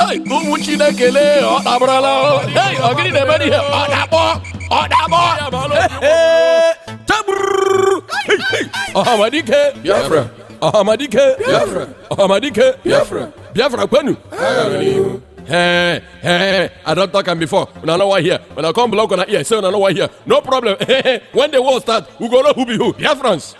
Hey, Umuchina Kele, or Abrala. Hey, I'll get in the money here. Oh, that boy. Hey, Ahamadike, Biafra. Ahamadike, Biafra. Ahamadike, Biafra. Biafra, Kwenu. Hey, I don't talk him before. When I know what here. When I come block on here, say when I know what here. No problem. When the war start, we go know who be who. Biafrans.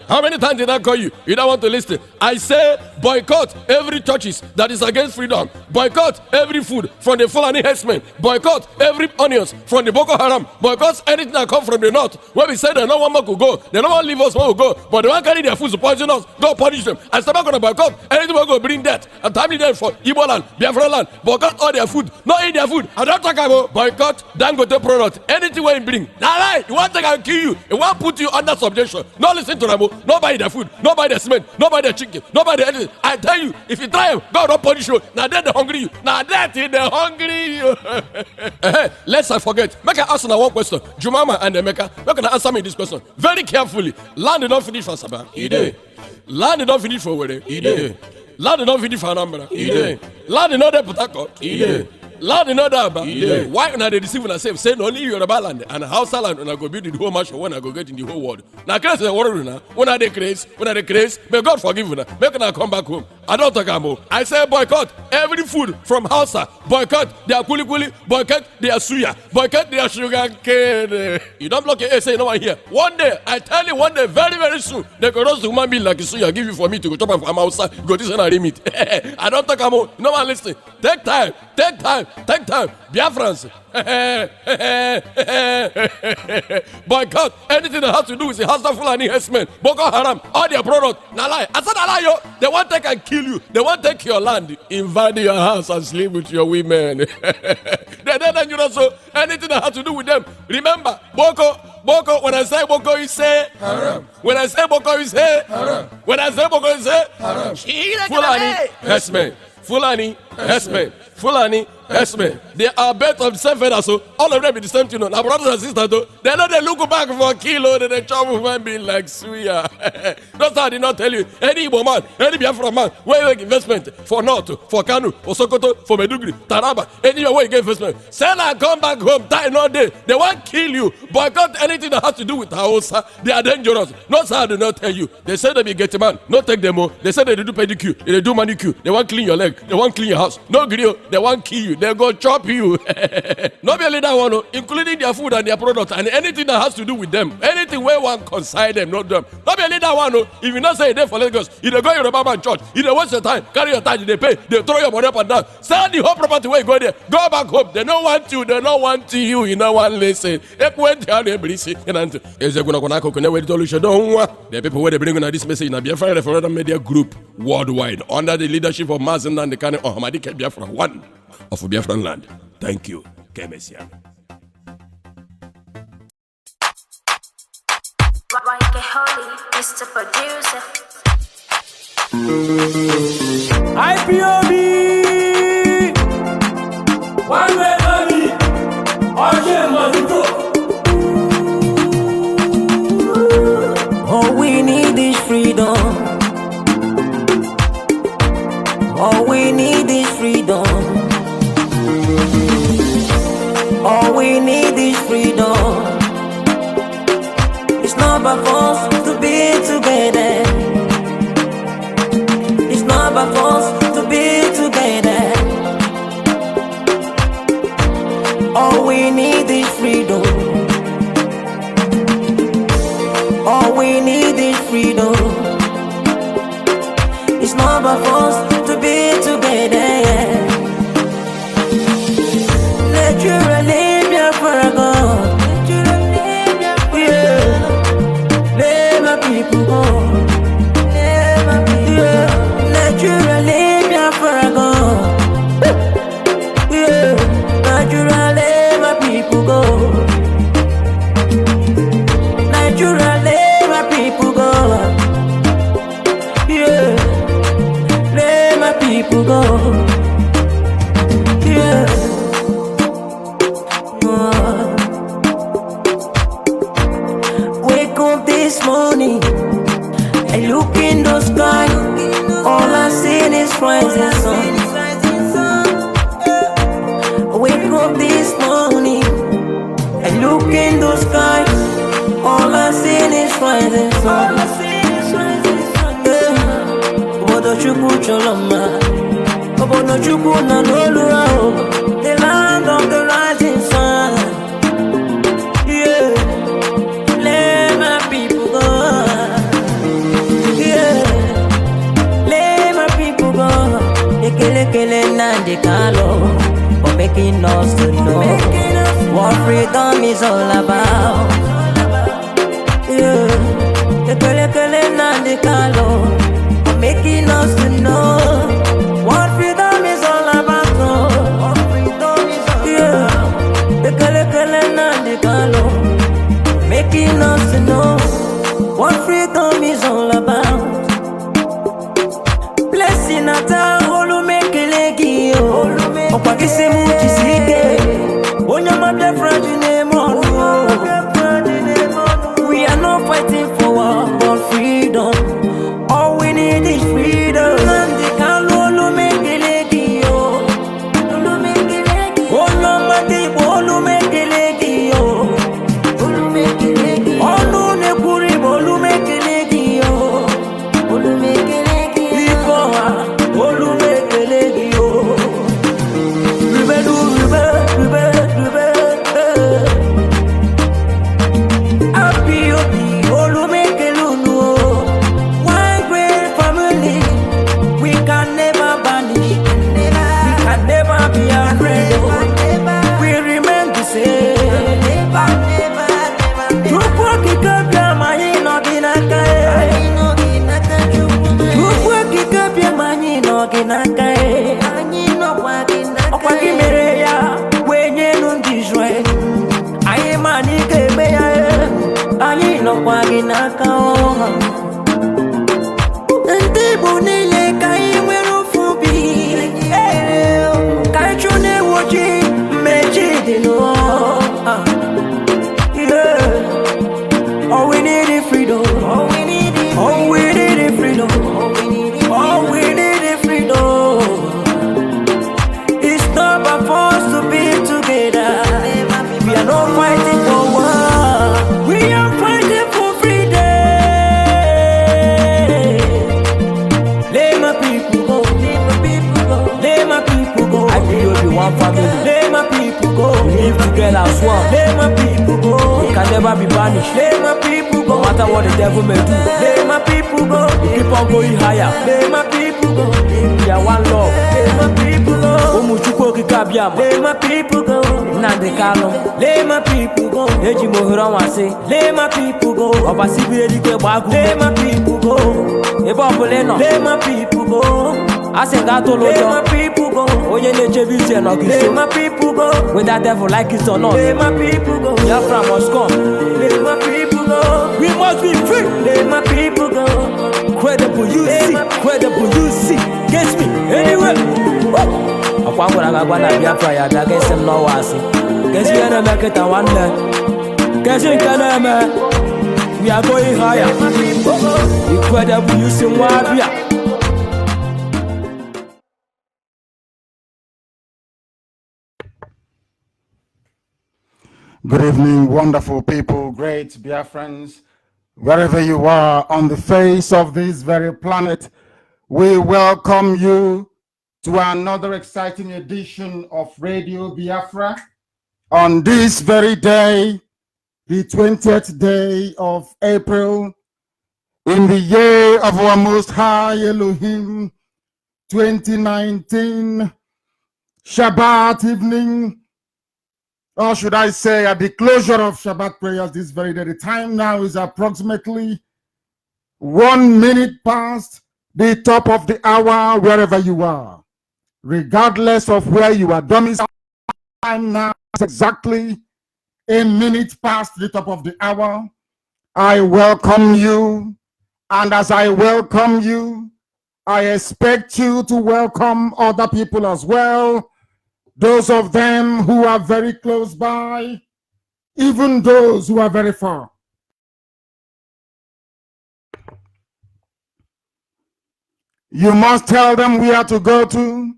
How many times did I call you? You don't want to listen. I say boycott every churches that is against freedom. Boycott every food from the Fulani herdsmen. Boycott every onions from the Boko Haram. Boycott anything that come from the north. Where we say they no one more could go. They no one leave us one will go. But they want carry their food to poison us. Go punish them. I start going to boycott anything will go bring death. And timely death for Igbo land. Biafra land, boycott all their food, not eat their food. I don't talk about boycott Dangote product. Anything where you bring. Now lie, you want to take and kill you. It want put you under subjection. No listen to them. No buy their food, no buy their cement, no buy their chicken, no buy their anything. I tell you, if you try them, God don't punish you. Now then they hungry you. Now that is they hungry you. Let's I forget. Make I ask now one question. Jumama and Emeka, make I answer me this question very carefully. Land did not finish for Sabah. He did. Land did not finish for Wede. He did. Land did not finish for Anambra. He did. Land did not there Port Harcourt. He did. Land did not there Aba. Why when they deceive themselves? Say only Yoruba land and Hausa land when I go build the whole match when I go get in the whole world. Now crazy the world now. When are they crazy? May God forgive you now. Make I come back home. I don't talk about. I say boycott every food from Hausa. Boycott their kuli, boycott their suya, boycott their sugar cane. You don't block your ear, say no one here. One day, I tell you, one day, very, very soon, they could roast human being like a suya, give you for me to go chop and from outside, go this and I limit. I don't talk about. No one listen. Take time. Biafrans. Boycott anything that has to do with the Hausa Fulani herdsmen, Boko Haram, all their products. Now lie. I said I lie, yo. They want to take and kill you. They want to take your land, invade your house and sleep with your women. They're dangerous. So anything that has to do with them. Remember, Boko, when I say Boko, you say Haram. When I say Boko, you say Haram. When I say Boko, you say Haram. Fulani herdsmen. Fulani herdsmen. They are bet of the same feather, so all of them be the same thing. Now, brothers and sisters, though, they know they look back for a kilo, they chop human being like suya. That's how I did not tell you. Any Igbo man, any Biafra man, where you make investment for North, for Kanu, for Sokoto, for Meduguri, Taraba, anywhere where you get investment. Sell and come back home, die no day. They won't kill you. Boycott anything that has to do with Hausa. They are dangerous. Not so I do not tell you. They say they be get a man, not take them. They say they do pedicure, they do manicure, they want clean your leg, they want clean your house. No grill, they want kill you. They go chop you. Not only that one, including their food and their product and anything that has to do with them. Anything where one consign them, not them. Not only that one, if you not say there for Lagos, if they go to Yoruba man church, if they waste your time, carry your time, they pay, they throw your money up and down. Sell the whole property where you go there. Go back home. They don't want you. They don't want you. You know one listen. The people where they bring on this message in the BIAFRA referendum media group worldwide under the leadership of MAZI and Nnamdi BIAFRA 1 of Biafran land. Thank you, Kemesia. Why get holy, Mr. Producer? Ipob, one way money, all we need is freedom. All we need is freedom. All we need is freedom. It's not by force to be together. It's not by force to be together. All we need is freedom. All we need is freedom. It's not by force to be together. Naturally, Biafra go. Yeah. Let my people go. Yeah. Naturally, Biafra go. Yeah. Naturally, my people go. Naturally, my people go. Yeah. Let my people go. Yeah. Wake up this morning, I look in the sky, all I see is rising sun. Choloma. Obono Chuku na Noluao, the land of the rising sun. Yeah, let my people go. Yeah, let my people go. Ekele Nnamdi for making us to know what freedom is all about. Yeah, Ekele Nnamdi for making us to know what freedom is all about. What freedom is all about. Ekele Nnamdi making us to know what freedom is all about. Blessing at all make a leggy. Opakise muchisike. Onyama BIAFRA we are not fighting for war but freedom. All we need is freedom. Nnamdi Kanu make a leggy. Onyama olu make a leggy. Olu ne kuri olu make a leggy. Olu make a leggy. All we need is freedom. All we need is freedom. All we need is freedom. It's not by force to be together. We are not fighting for war. We are fighting for freedom. Let my people go. Let my people go. I will be one family. Let my people go. We live together as one. Let my people go. We can never be banished. Let my people go. No matter what the devil may do. Let my people go. We keep on going higher. Let my people go. We are one love. Let my people go. Let my people go. Nnamdi Kanu. Let my people go. Eji mohira wase. Let my people go. Obasibi edigwe bagu. Let my people go. Ipob leno. Let my people go. Asengato lojo. Let my people go. Oye neche bise no kiso. Let my people go. With that devil like it or not. Let my people go. BIAFRA must come. Let my people go. We must be free. Let my people go. Credible you see. Credible you see. Get me anyway. Akwa ngora gagwa na BIAFRA ya bia get some no wasi. Get you na make it one day. Get you kana me. We are going higher. Incredible you see wabia. Good evening, wonderful people, great Biafrans, wherever you are on the face of this very planet. We welcome you to another exciting edition of Radio Biafra on this very day, the 20th day of April, in the year of our Most High Elohim, 2019, Shabbat evening, or should I say at the closure of Shabbat prayers this very day. The time now is approximately 1 minute past the top of the hour wherever you are. Regardless of where you are domiciled, time now is exactly 1 minute past the top of the hour. I welcome you, and as I welcome you, I expect you to welcome other people as well. Those of them who are very close by, even those who are very far. You must tell them where to go to.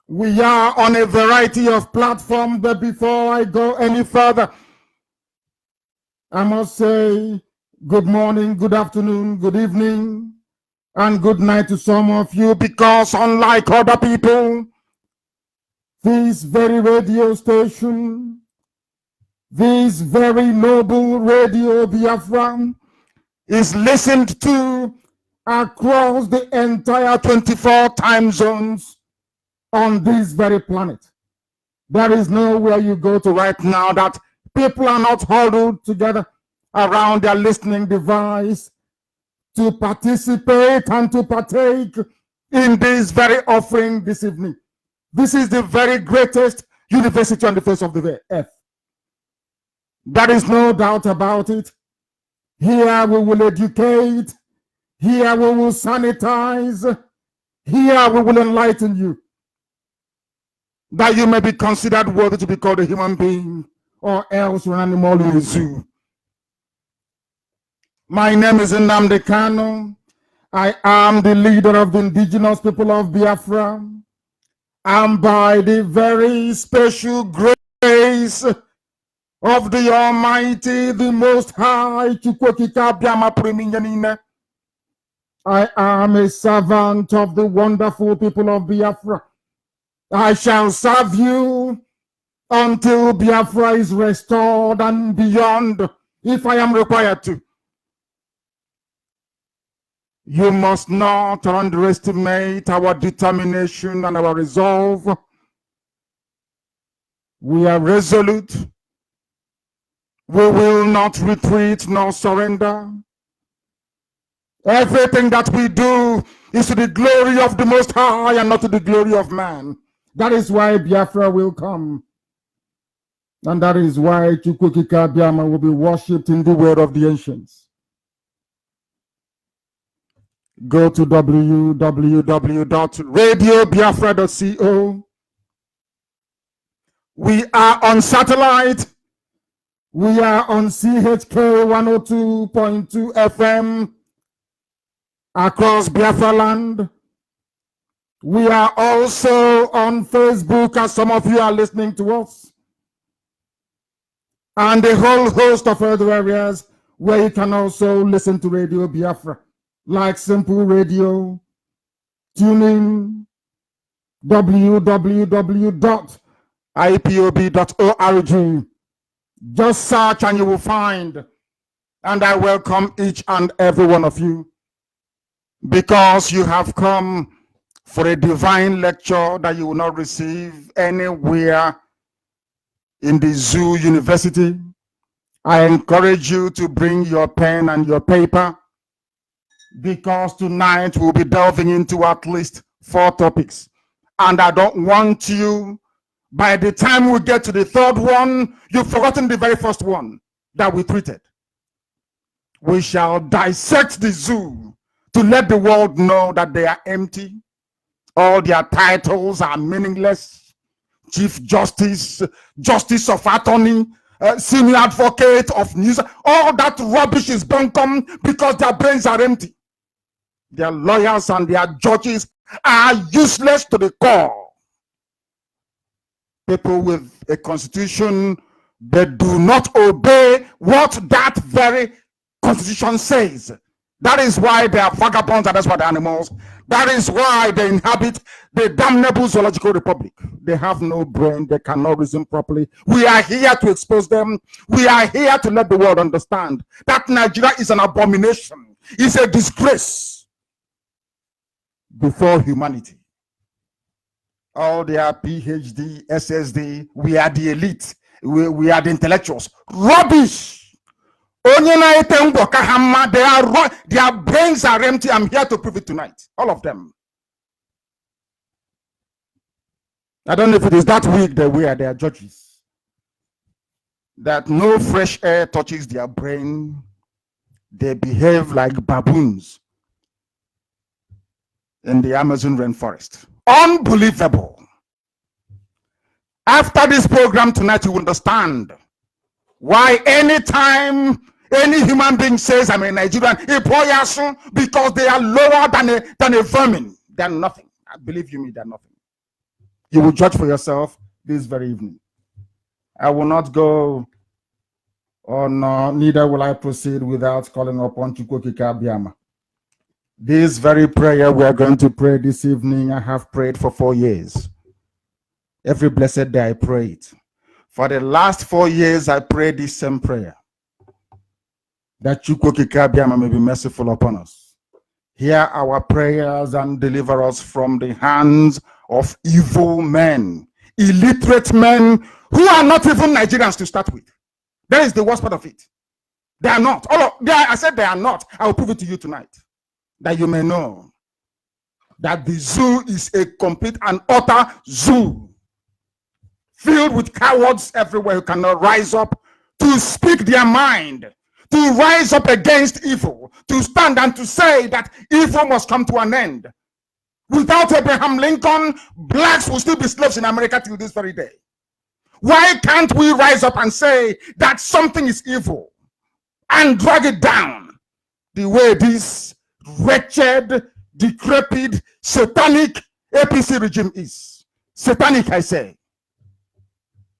We are on a variety of platforms, but before I go any further, I must say good morning, good afternoon, good evening, and good night to some of you, because unlike other people, this very radio station, this very noble radio Biafra, is listened to across the entire 24 time zones on this very planet. There is nowhere you go to right now that people are not huddled together around their listening device to participate and to partake in this very offering this evening. This is the very greatest university on the face of the earth. There is no doubt about it. Here we will educate. Here we will sanitize. Here we will enlighten you, that you may be considered worthy to be called a human being, or else an animal in a zoo. My name is Nnamdi Kanu. I am the leader of the indigenous people of Biafra. And by the very special grace of the Almighty, the Most High, I am a servant of the wonderful people of Biafra. I shall serve you until Biafra is restored and beyond, if I am required to. You must not underestimate our determination and our resolve. We are resolute. We will not retreat nor surrender. Everything that we do is to the glory of the Most High and not to the glory of man. That is why Biafra will come. And that is why Chukwukika Biama will be worshipped in the word of the ancients. Go to www.radiobiafra.co. We are on satellite. We are on CHK 102.2 FM across Biafra land. We are also on Facebook, as some of you are listening to us, and a whole host of other areas where you can also listen to Radio Biafra, like Simple Radio, TuneIn, www.ipob.org. Just search and you will find. And I welcome each and every one of you, because you have come for a divine lecture that you will not receive anywhere in the zoo university. I encourage you to bring your pen and your paper, because tonight we'll be delving into at least 4 topics. And I don't want you, by the time we get to the third one, you've forgotten the very first one that we treated. We shall dissect the zoo to let the world know that they are empty. All their titles are meaningless. Chief Justice, Justice of Attorney, Senior Advocate of News, all that rubbish is bunkum because their brains are empty. Their lawyers and their judges are useless to the core. People with a constitution, they do not obey what that very constitution says. That is why they are vagabonds, and that's why they're animals. That is why they inhabit the damnable zoological republic. They have no brain. They cannot reason properly. We are here to expose them. We are here to let the world understand that Nigeria is an abomination. It's a disgrace before humanity. All their PhD, SSD, we are the elite. We are the intellectuals. Rubbish. Their brains are empty. I'm here to prove it tonight. All of them. I don't know if it is that weak that we are their judges. That no fresh air touches their brain. They behave like baboons in the Amazon rainforest. Unbelievable. After this program tonight, you will understand why anytime any human being says I'm a Nigerian, because they are lower than a vermin. They're nothing. Believe you me, they're nothing. You will judge for yourself this very evening. I will not go on, neither will I proceed without calling upon Chukwukika Biama. This very prayer we are going to pray this evening, I have prayed for 4 years. Every blessed day I pray it. For the last 4 years, I prayed this same prayer. That Chukwokikabiama may be merciful upon us. Hear our prayers and deliver us from the hands of evil men, illiterate men who are not even Nigerians to start with. That is the worst part of it. They are not. I said they are not. I will prove it to you tonight. That you may know that the zoo is a complete and utter zoo, filled with cowards everywhere who cannot rise up to speak their mind, to rise up against evil, to stand and to say that evil must come to an end. Without Abraham Lincoln, blacks will still be slaves in America till this very day. Why can't we rise up and say that something is evil and drag it down the way this wretched, decrepit, satanic APC regime is? Satanic, I say.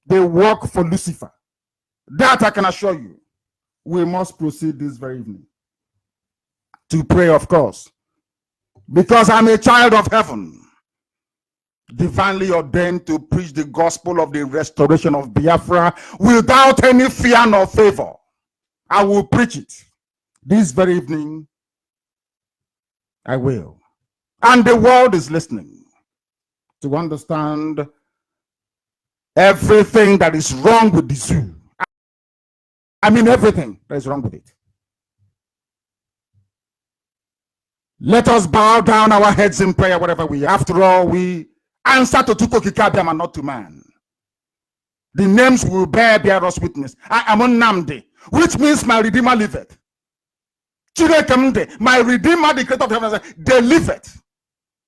They work for Lucifer. That I can assure you. We must proceed this very evening to pray, of course, because I'm a child of heaven, divinely ordained to preach the gospel of the restoration of Biafra without any fear nor favor. I will preach it this very evening. I will. And the world is listening to understand everything that is wrong with the zoo. I mean everything that is wrong with it. Let us bow down our heads in prayer wherever we are. After all, we answer to Chukwokikabiama and not to man. The names will bear us witness. I am Nnamdi, which means my Redeemer liveth. My Redeemer, the Creator of heaven, they liveth.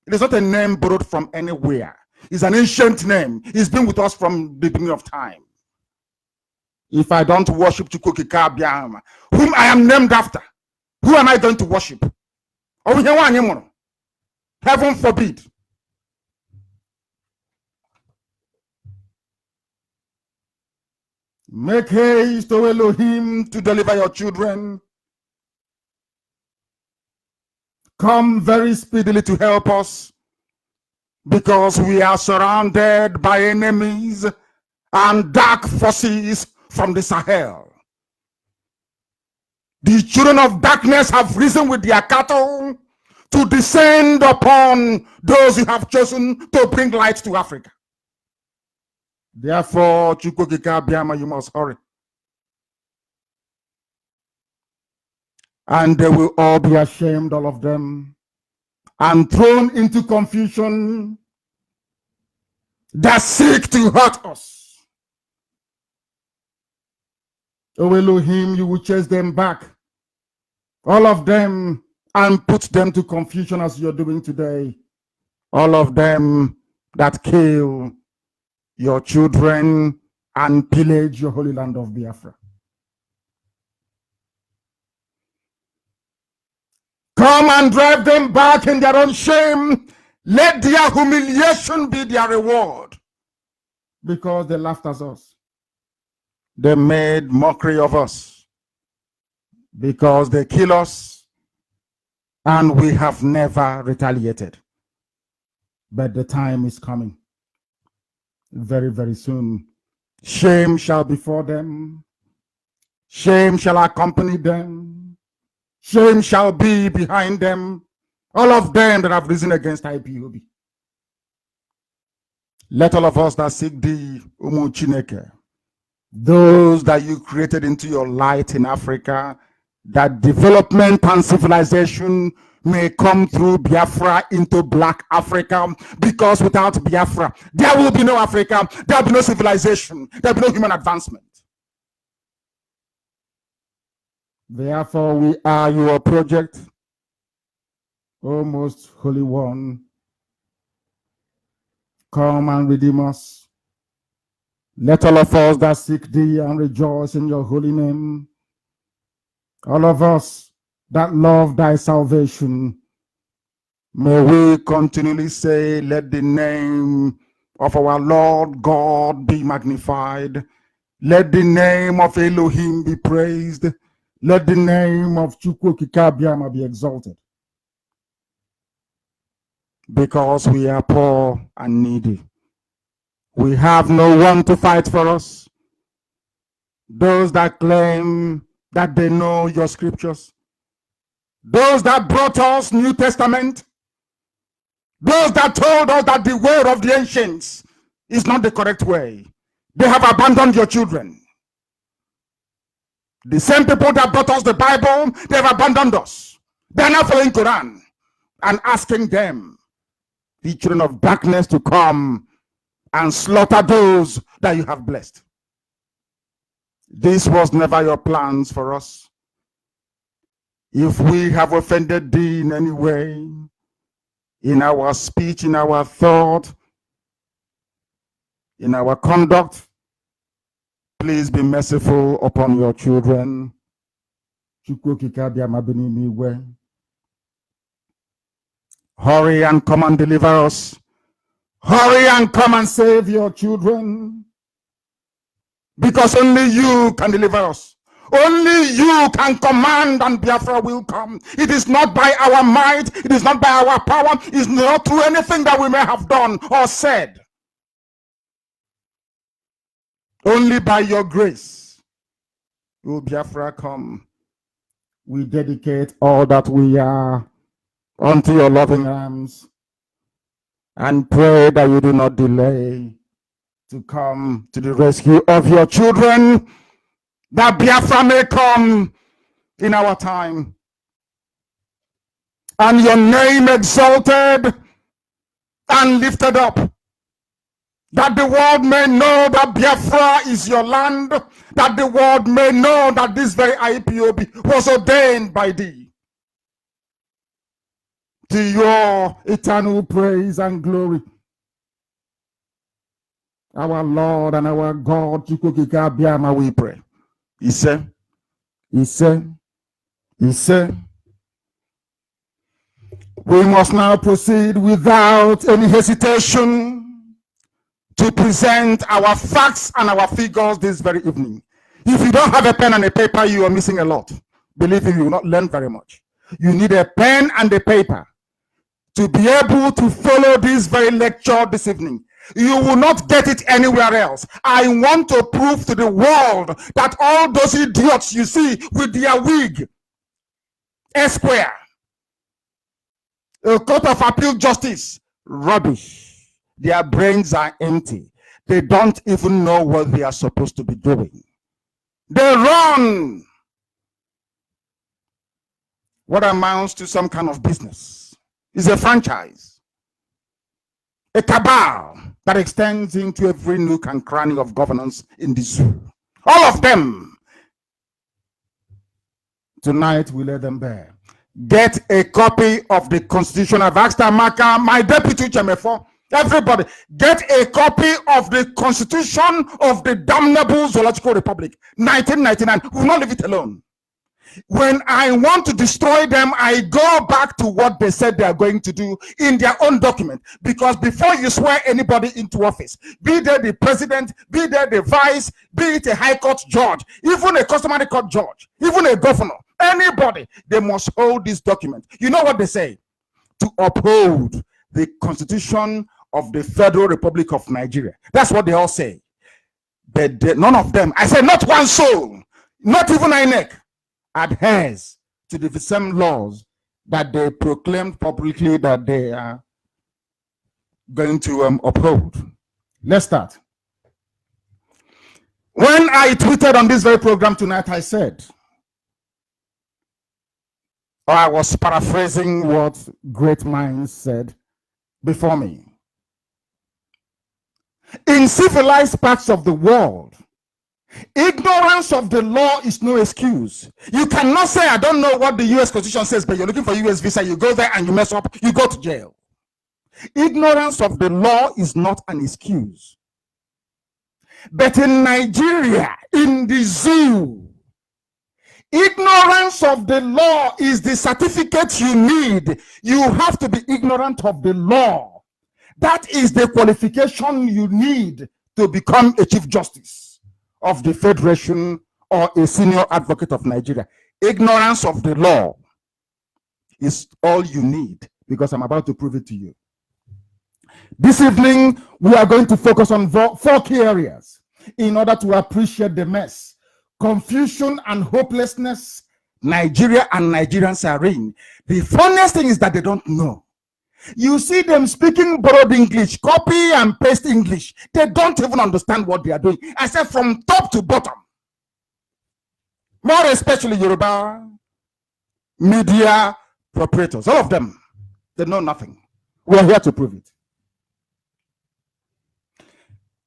It is not a name borrowed from anywhere. It's an ancient name. It's been with us from the beginning of time. If I don't worship Chukwokikabiama, whom I am named after, who am I going to worship? Heaven forbid. Make haste, O Elohim, to deliver your children. Come very speedily to help us, because we are surrounded by enemies and dark forces from the Sahel. The children of darkness have risen with their cattle to descend upon those who have chosen to bring light to Africa. Therefore, Chukwokikabiama, you must hurry. And they will all be ashamed, all of them, and thrown into confusion that seek to hurt us. O Elohim, you will chase them back, all of them, and put them to confusion as you're doing today. All of them that kill your children and pillage your holy land of Biafra. Come and drive them back in their own shame. Let their humiliation be their reward, because they laughed at us. They made mockery of us, because they kill us and we have never retaliated. But the time is coming. Very, very soon. Shame shall befall them. Shame shall accompany them. Shame shall be behind them. All of them that have risen against IPOB. Let all of us that seek thee, Umu Chineke, those that you created into your light in Africa, that development and civilization may come through Biafra into Black Africa, because without Biafra, there will be no Africa, there will be no civilization, there will be no human advancement. Therefore, we are your project, O most holy one. Come and redeem us. Let all of us that seek thee and rejoice in your holy name, all of us that love thy salvation, may we continually say, let the name of our Lord God be magnified. Let the name of Elohim be praised. Let the name of Chukwokikabiama be exalted. because we are poor and needy. We have no one to fight for us. Those that claim that they know your scriptures, those that brought us New Testament, those that told us that the way of the ancients is not the correct way, they have abandoned your children. The same people that brought us the Bible, they have abandoned us. They're now following Quran and asking them, the children of darkness, to come and slaughter those that you have blessed. This was never your plans for us. If we have offended thee in any way, in our speech, in our thought, in our conduct, please be merciful upon your children. Hurry and come and deliver us. Hurry and come and save your children. Because only you can deliver us. Only you can command and Biafra will come. It is not by our might. It is not by our power. It is not through anything that we may have done or said. Only by your grace will Biafra come. We dedicate all that we are unto your loving arms and pray that you do not delay to come to the rescue of your children, that Biafra may come in our time and your name exalted and lifted up, that the world may know that Biafra is your land, that the world may know that this very Ipob was ordained by thee. To your eternal praise and glory, our Lord and our God, we pray. He said, we must now proceed without any hesitation to present our facts and our figures this very evening. If you don't have a pen and a paper, you are missing a lot. Believe me, you will not learn very much. You need a pen and a paper to be able to follow this very lecture this evening. You will not get it anywhere else. I want to prove to the world that all those idiots you see with their wig, Esquire, a court of appeal justice, rubbish. Their brains are empty. They don't even know what they are supposed to be doing. They run what amounts to some kind of business. It's a franchise, a cabal that extends into every nook and cranny of governance in the zoo. All of them. Tonight we let them bear. Get a copy of the Constitution. I've asked Amaka, my deputy Chemefo, everybody, get a copy of the Constitution of the damnable Zoological Republic, 1999. We will not leave it alone. When I want to destroy them, I go back to what they said they are going to do in their own document. Because before you swear anybody into office, be there the president, be there the vice, be it a high court judge, even a customary court judge, even a governor, anybody, they must hold this document. You know what they say? To uphold the Constitution of the Federal Republic of Nigeria. That's what they all say. But none of them, I said not one soul, not even INEC, adheres to the same laws that they proclaimed publicly that they are going to uphold. Let's start. When I tweeted on this very program tonight, I said, or I was paraphrasing what great minds said before me. In civilized parts of the world, ignorance of the law is no excuse. You cannot say, I don't know what the US Constitution says, but you're looking for US visa, you go there and you mess up, you go to jail. Ignorance of the law is not an excuse. But in Nigeria, in the zoo, ignorance of the law is the certificate you need. You have to be ignorant of the law. That is the qualification you need to become a Chief Justice of the Federation or a senior advocate of Nigeria. Ignorance of the law is all you need, because I'm about to prove it to you. This evening, we are going to focus on four key areas in order to appreciate the mess, confusion, and hopelessness Nigeria and Nigerians are in. The funniest thing is that they don't know. You see them speaking borrowed English, copy and paste English. They don't even understand what they are doing. I said from top to bottom. More especially Yoruba media proprietors. All of them, they know nothing. We are here to prove it.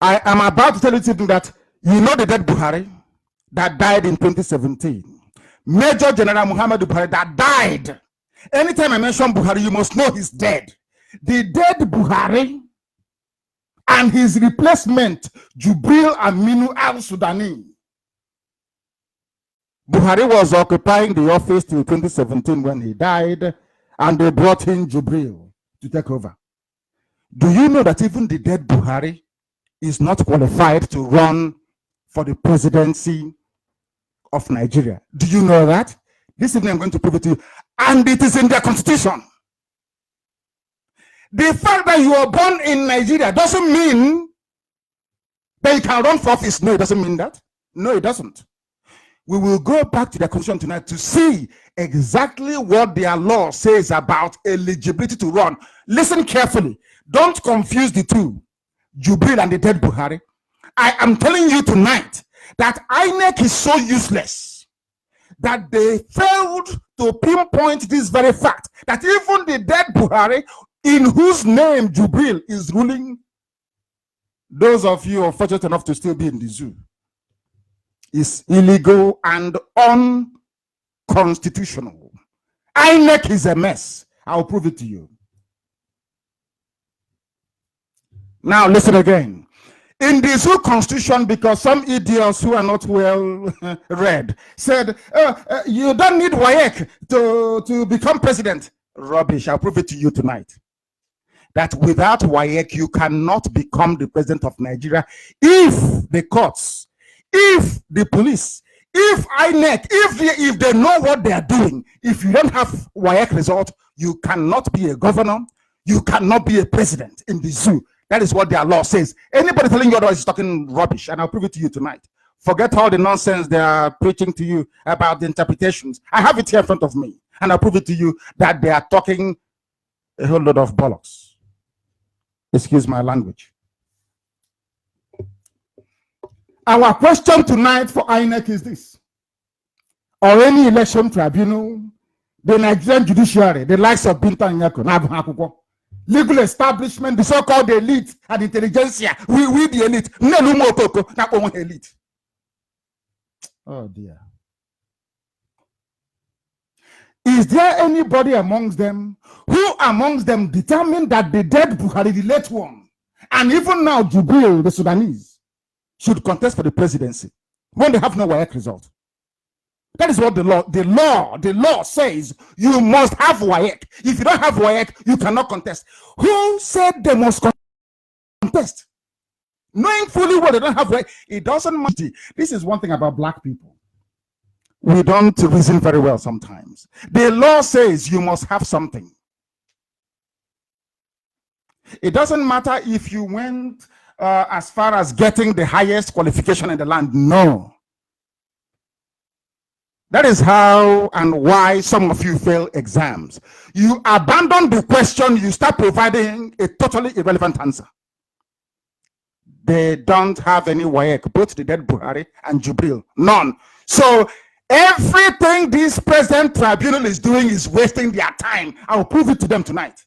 I am about to tell you something that you know the dead Buhari that died in 2017. Major General Muhammadu Buhari that died. Anytime I mention Buhari, you must know he's dead. The dead Buhari and his replacement, Jubril Aminu al-Sudani. Buhari was occupying the office till 2017 when he died, and they brought in Jubril to take over. Do you know that even the dead Buhari is not qualified to run for the presidency of Nigeria? Do you know that? This evening I'm going to prove it to you. And it is in their constitution. The fact that you are born in Nigeria doesn't mean that you can run for office. No, it doesn't mean that. No, it doesn't. We will go back to the constitution tonight to see exactly what their law says about eligibility to run. Listen carefully. Don't confuse the two, Jubril and the dead Buhari. I am telling you tonight that INEC is so useless that they failed to pinpoint this very fact that even the dead Buhari, in whose name Jubril is ruling, those of you are fortunate enough to still be in the zoo, is illegal and unconstitutional. INEC is a mess. I'll prove it to you. Now listen again. In the zoo constitution, because some idiots who are not well read said, you don't need WAEC to become president. Rubbish. I'll prove it to you tonight. That without WAEC, you cannot become the president of Nigeria if the courts, if the police, if INEC, if they know what they are doing. If you don't have WAEC result, you cannot be a governor, you cannot be a president in the zoo. That is what their law says. Anybody telling you otherwise is talking rubbish, and I'll prove it to you tonight. Forget all the nonsense they are preaching to you about the interpretations. I have it here in front of me, and I'll prove it to you that they are talking a whole lot of bollocks. Excuse my language. Our question tonight for INEC is this: or any election tribunal, the Nigerian judiciary, the likes of Binta Nyako, legal establishment, the so-called elite and intelligentsia, we the elite. Elite. Oh dear. Is there anybody amongst them who amongst them determined that the dead Buhari, the late one, and even now Jubril, the Sudanese, should contest for the presidency when they have no WAEC result? That is what the law says. You must have WAEC. If you don't have WAEC, you cannot contest. Who said they must contest? Knowing fully well they don't have WAEC, it doesn't matter. This is one thing about black people. We don't reason very well sometimes. The law says you must have something. It doesn't matter if you went as far as getting the highest qualification in the land. No. That is how and why some of you fail exams. You abandon the question, you start providing a totally irrelevant answer. They don't have any WAEC, both the dead Buhari and Jubril. None. So everything this present tribunal is doing is wasting their time. I will prove it to them tonight.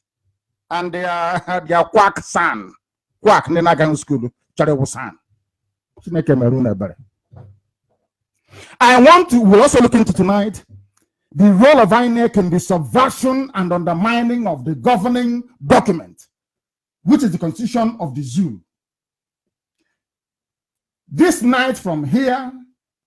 And they are quack san. Quack nenagang school. Charewo san. We'll also look into tonight the role of INEC in the subversion and undermining of the governing document, which is the constitution of the zoo. This night from here,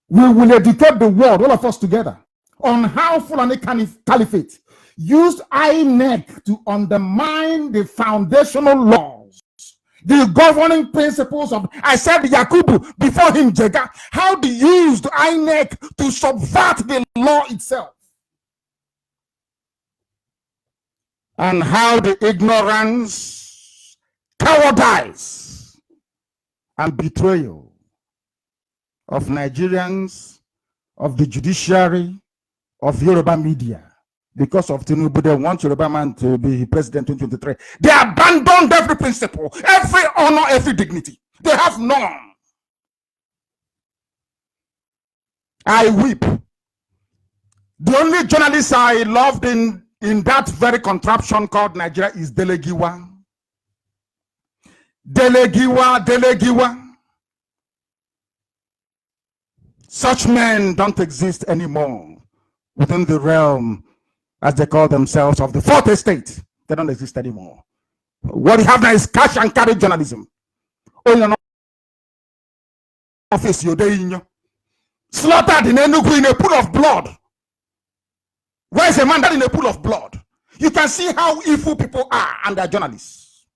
we will educate the world, all of us together, on how Fulani Caliphate used INEC to undermine the foundational laws, the governing principles of, I said Yakubu, before him Jega, how they used INEC to subvert the law itself. And how the ignorance cowardice and betrayal of Nigerians, of the judiciary, of Yoruba media. Because of Tinubu, they want Yoruba man to be president in 2023. They abandoned every principle, every honor, every dignity. They have none. I weep. The only journalist I loved in that very contraption called Nigeria is Delegiwa. Delegiwa. Such men don't exist anymore within the realm, as they call themselves, of the fourth estate. They don't exist anymore. What you have now is cash and carry journalism. Oh, you're not office, you're there, slaughtered in Enugu in a pool of blood. Where is a man that in a pool of blood? You can see how evil people are, and they are journalists.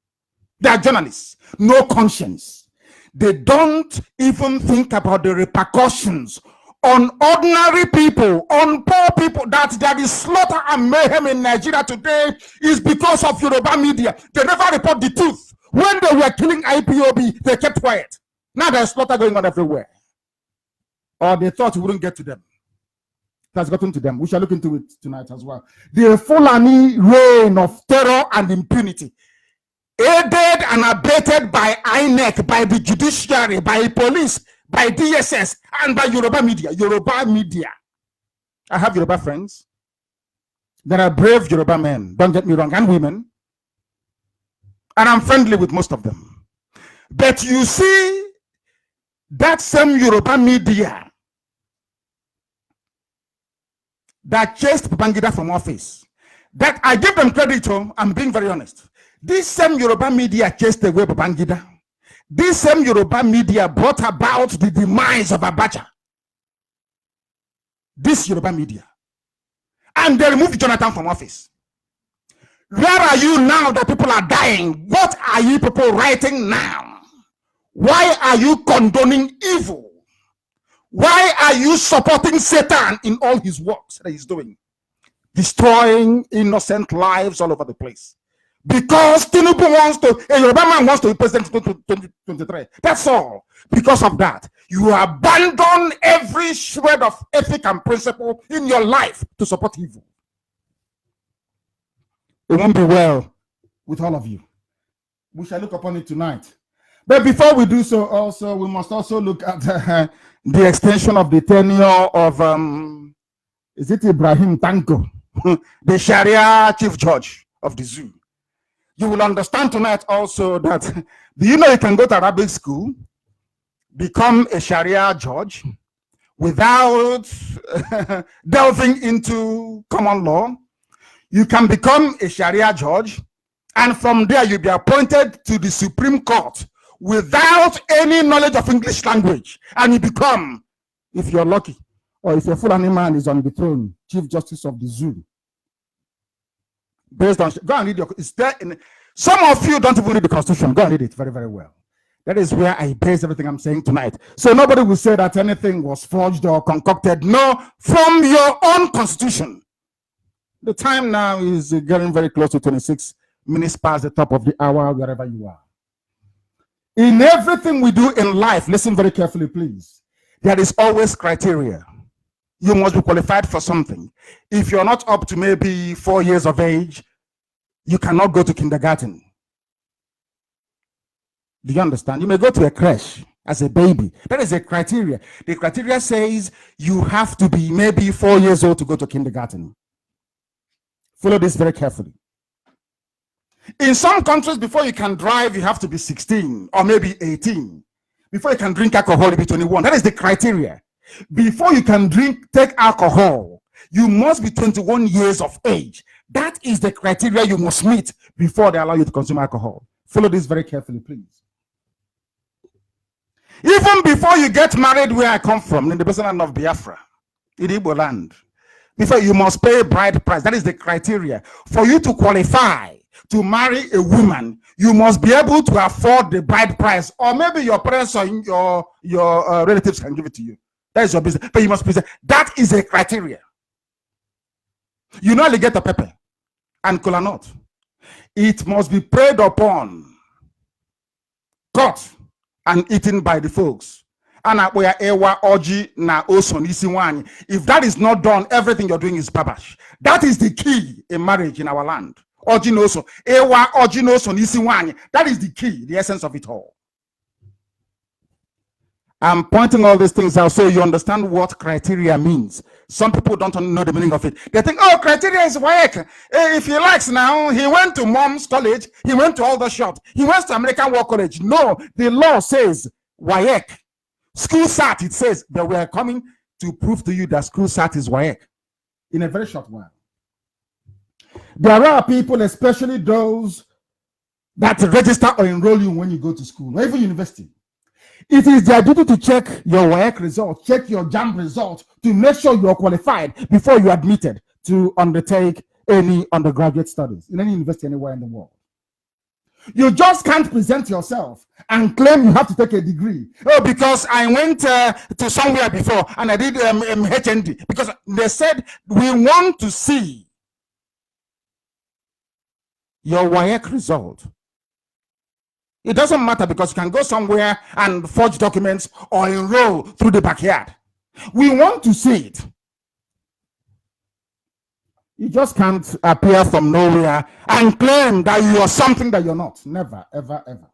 They are journalists. No conscience. They don't even think about the repercussions on ordinary people, on poor people. That there is slaughter and mayhem in Nigeria today is because of Yoruba media. They never report the truth. When they were killing IPOB, they kept quiet. Now there's slaughter going on everywhere. Or they thought it wouldn't get to them. It has gotten to them. We shall look into it tonight as well. The Fulani reign of terror and impunity, aided and abated by INEC, by the judiciary, by police, by DSS, and by Yoruba media. Yoruba media. I have Yoruba friends. There are brave Yoruba men, don't get me wrong, and women. And I'm friendly with most of them. But you see, that same Yoruba media that chased Babangida from office, that I give them credit to, I'm being very honest. This same Yoruba media chased away Babangida. This same Yoruba media brought about the demise of Abacha. This Yoruba media. And they removed Jonathan from office. Where are you now that people are dying? What are you people writing now? Why are you condoning evil? Why are you supporting Satan in all his works that he's doing? Destroying innocent lives all over the place. Because Tinubu wants to, a Yoruba man wants to be president in 2023. That's all. Because of that, you abandon every shred of ethic and principle in your life to support evil. It won't be well with all of you. We shall look upon it tonight. But before we do so, also, we must also look at the extension of the tenure of, is it Ibrahim Tanko, the Sharia chief judge of the zoo. You will understand tonight also that, do you know you can go to Arabic school, become a Sharia judge without delving into common law? You can become a Sharia judge, and from there you'll be appointed to the Supreme Court without any knowledge of English language, and you become, if you're lucky, or if a Fulani man is on the throne, Chief Justice of the Zoo. Based on, go and read your, it's there in, some of you don't even read the Constitution. Go and read it very, very well. That is where I base everything I'm saying tonight. So nobody will say that anything was forged or concocted. No, from your own Constitution. The time now is getting very close to 26 minutes past the top of the hour, wherever you are. In everything we do in life, listen very carefully, please. There is always criteria. You must be qualified for something. If you're not up to maybe 4 years of age, you cannot go to kindergarten. Do you understand? You may go to a creche as a baby. That is a criteria. The criteria says you have to be maybe 4 years old to go to kindergarten. Follow this very carefully. In some countries, before you can drive, you have to be 16 or maybe 18. Before you can drink alcohol, you be 21. That is the criteria. Before you can take alcohol, you must be 21 years of age. That is the criteria you must meet before they allow you to consume alcohol. Follow this very carefully, please. Even before you get married, where I come from, in the land of Biafra, in Igbo land, before you must pay a bride price. That is the criteria. For you to qualify to marry a woman, you must be able to afford the bride price, or maybe your parents or your relatives can give it to you. That is your business, but you must present. That is a criteria. You know, alligator pepper and kola nut. It must be preyed upon caught and eaten by the folks. If that is not done, everything you're doing is babash. That is the key in marriage in our land. That is the key, the essence of it all. I'm pointing all these things out so you understand what criteria means. Some people don't know the meaning of it. They think, oh, criteria is WAEC. If he likes now, he went to mom's college, he went to all the shops, he went to American War College. No, the law says WAEC. School SAT, it says that we are coming to prove to you that school SAT is WAEC in a very short while. There are people, especially those that register or enroll you when you go to school, or even university. It is their duty to check your WAEC result, check your JAM result to make sure you are qualified before you are admitted to undertake any undergraduate studies in any university anywhere in the world. You just can't present yourself and claim you have to take a degree. Oh, because I went to somewhere before and I did HND. Because they said, we want to see your WAEC result. It doesn't matter because you can go somewhere and forge documents or enroll through the backyard. We want to see it. You just can't appear from nowhere and claim that you are something that you're not. Never, ever, ever.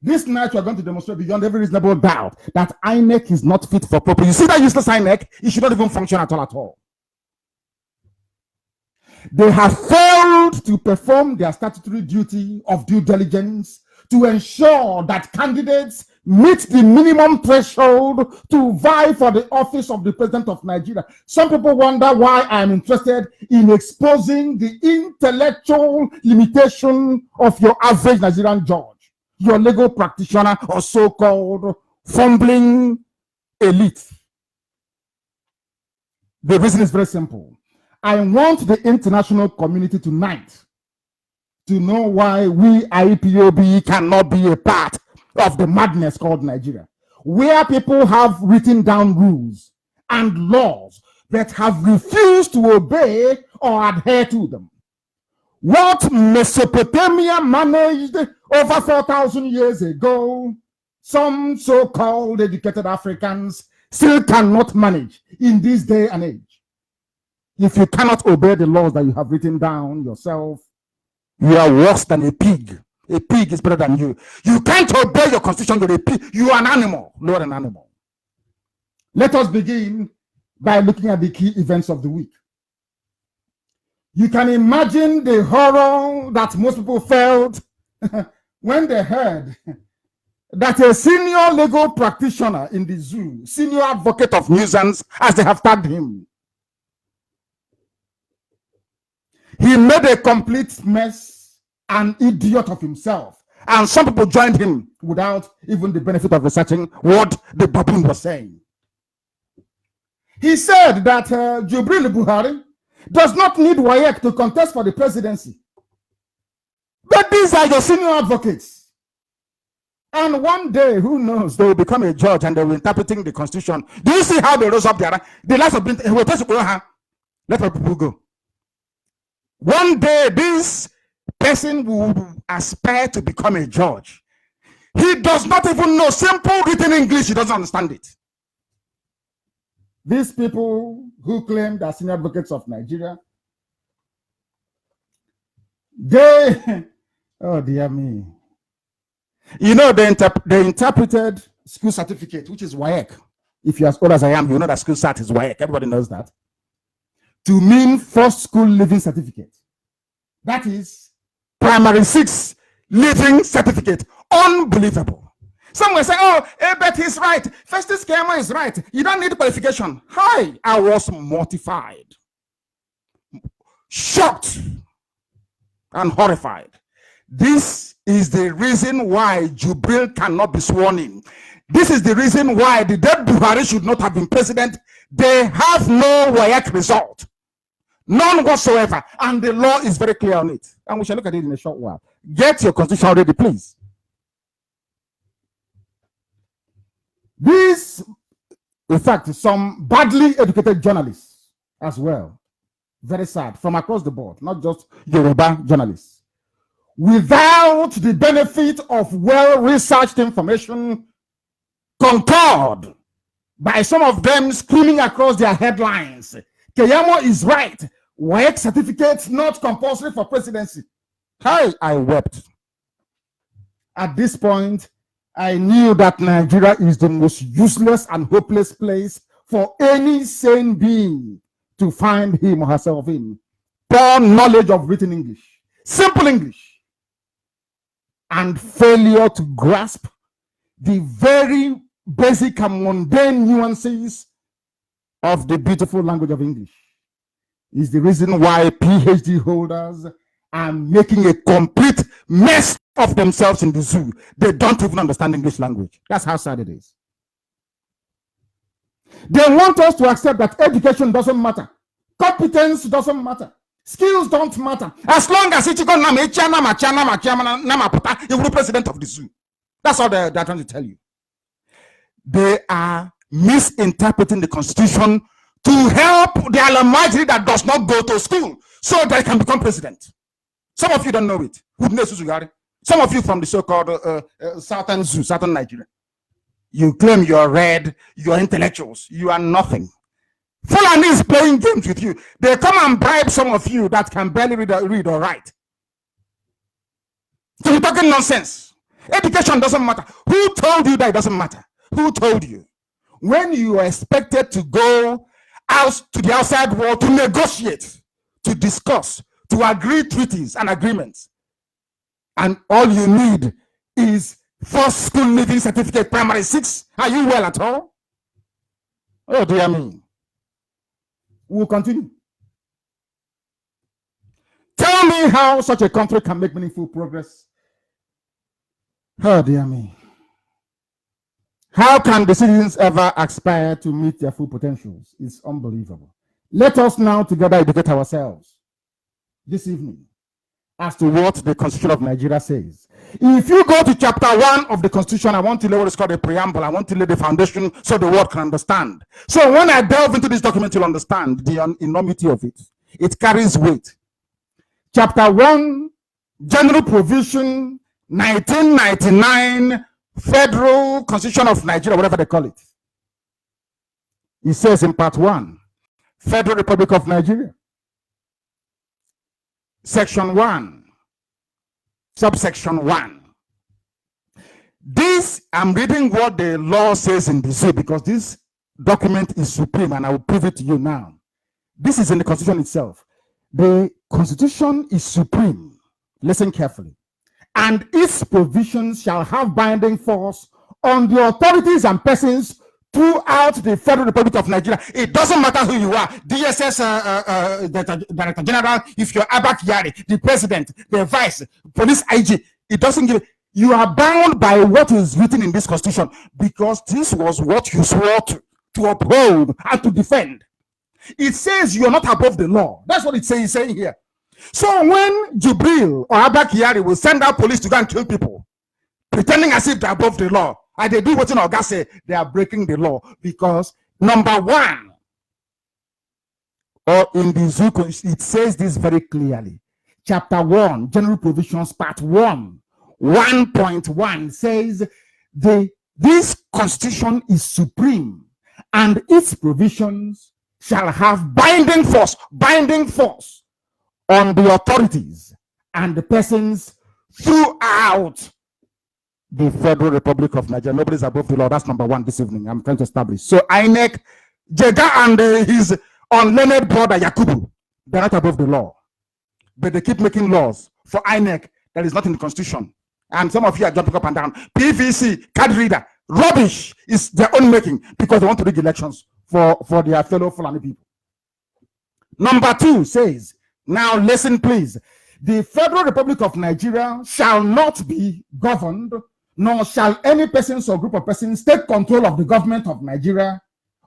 This night we are going to demonstrate beyond every reasonable doubt that INEC is not fit for purpose. You see that useless INEC? It should not even function at all. They have failed to perform their statutory duty of due diligence to ensure that candidates meet the minimum threshold to vie for the office of the president of Nigeria. Some people wonder why I'm interested in exposing the intellectual limitation of your average Nigerian judge, your legal practitioner, or so-called fumbling elite. The reason is very simple. I want the international community tonight to know why we IPOB cannot be a part of the madness called Nigeria, where people have written down rules and laws that have refused to obey or adhere to them. What Mesopotamia managed over 4,000 years ago, some so-called educated Africans still cannot manage in this day and age. If you cannot obey the laws that you have written down yourself, you are worse than a pig. A pig is better than you. You can't obey your constitution. You're a pig. You are an animal, not an animal. Let us begin by looking at the key events of the week. You can imagine the horror that most people felt when they heard that a senior legal practitioner in the zoo, senior advocate of nuisance, as they have tagged him, he made a complete mess, an idiot of himself. And some people joined him without even the benefit of researching what the baboon was saying. He said that Jubril Buhari does not need WAEC to contest for the presidency. But these are your senior advocates. And one day, who knows, they will become a judge and they will be interpreting the constitution. Do you see how they rose up there? The last of let people go. One day, this person will aspire to become a judge. He does not even know simple written English. He doesn't understand it. These people who claim they're senior advocates of Nigeria, they, oh dear me. You know, they interpreted school certificate, which is WAEC. If you're as old as I am, you know that school cert is WAEC. Everybody knows that. To mean first school living certificate. That is primary 6 living certificate. Unbelievable. Some will say, oh, but he's right. First schema is right. You don't need qualification. Hi, I was mortified, shocked, and horrified. This is the reason why Jubril cannot be sworn in. This is the reason why the dead Buhari should not have been president. They have no WAEC result. None whatsoever. And the law is very clear on it. And we shall look at it in a short while. Get your constitution ready, please. These, in fact, some badly educated journalists as well, very sad, from across the board, not just Yoruba journalists, without the benefit of well-researched information, concord by some of them screaming across their headlines. Keyamo is right. Work certificates not compulsory for presidency. Hi, I wept. At this point, I knew that Nigeria is the most useless and hopeless place for any sane being to find him or herself in. Poor knowledge of written English, simple English, and failure to grasp the very basic and mundane nuances of the beautiful language of English is the reason why PhD holders are making a complete mess of themselves in the zoo. They don't even understand English language. That's how sad it is. They want us to accept that education doesn't matter. Competence doesn't matter. Skills don't matter. As long as it's going to be president of the zoo. That's all they're trying to tell you. They are misinterpreting the Constitution to help the Almighty that does not go to school so they can become president. Some of you don't know it. Some of you from the so-called Southern Zoo, Southern Nigeria. You claim you're read, you're intellectuals. You are nothing. Fulani is playing games with you. They come and bribe some of you that can barely read or write. So you're talking nonsense. Education doesn't matter. Who told you that it doesn't matter? Who told you? When you are expected to go out to the outside world to negotiate, to discuss, to agree treaties and agreements, and all you need is first school leaving certificate, primary 6, are you well at all? Oh dear me. We'll continue. Tell me how such a country can make meaningful progress. Oh dear me. How can the citizens ever aspire to meet their full potentials? It's unbelievable. Let us now together educate ourselves this evening as to what the Constitution of Nigeria says. If you go to chapter 1 of the Constitution, I want to lay what is called a preamble. I want to lay the foundation so the world can understand. So when I delve into this document, you'll understand the enormity of it. It carries weight. Chapter 1, General Provision, 1999, Federal Constitution of Nigeria, whatever they call it. It says in part 1, Federal Republic of Nigeria. Section 1, subsection 1. This, I'm reading what the law says in the zoo because this document is supreme and I will prove it to you now. This is in the Constitution itself. The Constitution is supreme. Listen carefully. And its provisions shall have binding force on the authorities and persons throughout the Federal Republic of Nigeria. It doesn't matter who you are, DSS Director General, if you're Abak Yari, the President, the Vice, Police IG, it doesn't give. You are bound by what is written in this Constitution because this was what you swore to uphold and to defend. It says you're not above the law. That's what it's saying here. So when Jibril or Abak Yari will send out police to go and kill people, pretending as if they're above the law, and they do what Oga say, they are breaking the law because number 1, or in the Zuko, it says this very clearly. Chapter 1, General Provisions, Part 1, 1.1 says this Constitution is supreme and its provisions shall have binding force on the authorities and the persons throughout the Federal Republic of Nigeria. Nobody's above the law. That's number 1 this evening. I'm trying to establish. So INEC, Jega and his unlearned brother Yakubu, they're not above the law. But they keep making laws for INEC that is not in the Constitution. And some of you are jumping up and down. PVC, card reader, rubbish is their own making because they want to rig elections for their fellow Fulani people. Number 2 says, now listen please, the Federal Republic of Nigeria shall not be governed, nor shall any persons or group of persons take control of the government of Nigeria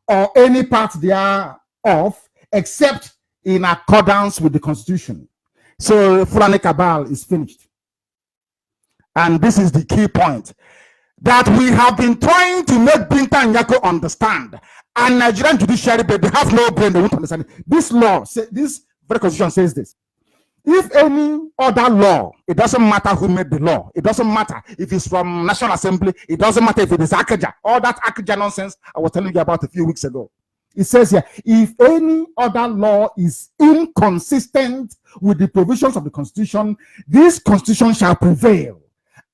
or any part thereof, except in accordance with the Constitution. So Fulani Cabal is finished. And this is the key point that we have been trying to make Binta and Yako understand. And Nigerian judiciary, but they have no brain, they won't understand it. This law, this very Constitution says this. If any other law, it doesn't matter who made the law. It doesn't matter if it's from National Assembly. It doesn't matter if it is Akaja. All that Akaja nonsense I was telling you about a few weeks ago. It says here, if any other law is inconsistent with the provisions of the Constitution, this Constitution shall prevail.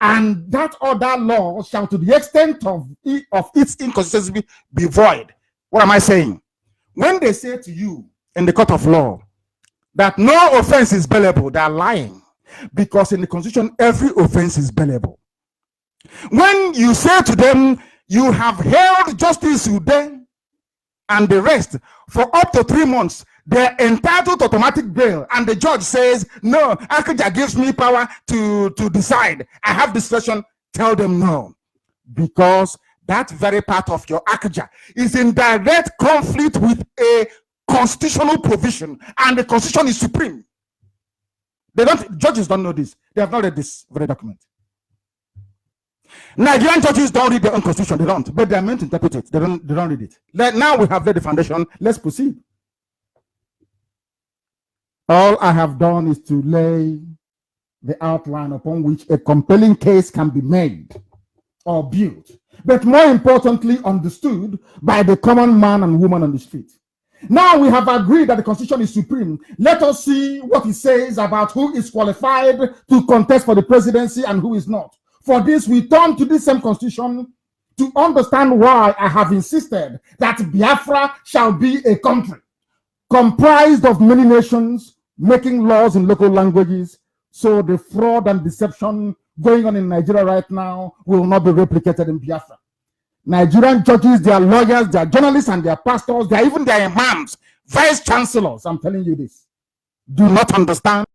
And that other law shall, to the extent of its inconsistency, be void. What am I saying? When they say to you in the court of law that no offense is bailable, they are lying. Because in the Constitution, every offense is bailable. When you say to them, you have held Justice Ude and the rest for up to 3 months, they're entitled to automatic bail, and the judge says, no, Akaja gives me power to decide. I have discretion. Tell them no. Because that very part of your Akaja is in direct conflict with a constitutional provision, and the Constitution is supreme. Judges don't know this. They have not read this very document. Nigerian judges don't read their own constitution. They don't, but they are meant to interpret it. They don't read it. Now we have laid the foundation. Let's proceed. All I have done is to lay the outline upon which a compelling case can be made or built, but more importantly, understood by the common man and woman on the street. Now we have agreed that the Constitution is supreme. Let us see what it says about who is qualified to contest for the presidency and who is not. For this, we turn to this same Constitution to understand why I have insisted that Biafra shall be a country comprised of many nations making laws in local languages, so the fraud and deception going on in Nigeria right now will not be replicated in Biafra. Nigerian judges, their lawyers, their journalists, and their pastors, they are even their imams, vice chancellors, I'm telling you this, do not understand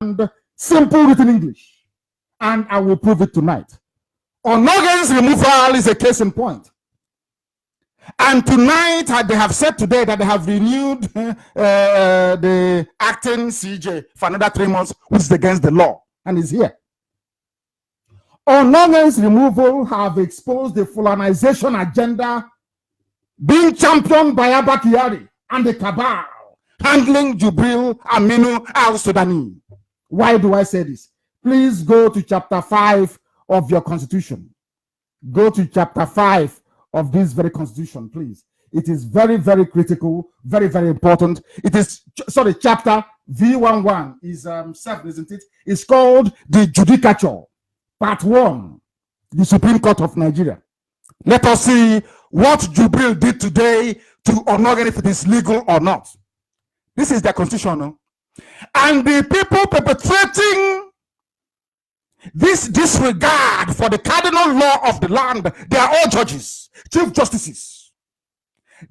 simple written English. And I will prove it tonight. Onogen's removal is a case in point. And tonight, they have said today that they have renewed the acting CJ for another 3 months, which is against the law, and is here. Onogen's removal have exposed the Fulanization agenda being championed by Abba Kyari and the cabal handling Jubril Aminu al-Sudani. Why do I say this? Please go to chapter 5 of your constitution. Go to chapter 5 of this very constitution, please. It is very, very critical, very, very important. It is, sorry, chapter V11 is 7, isn't it? It's called the Judicature, part 1, the Supreme Court of Nigeria. Let us see what Jubril did today to Onogen, if it is legal or not. This is their constitution, no? And the people perpetrating this disregard for the cardinal law of the land, they are all judges, chief justices.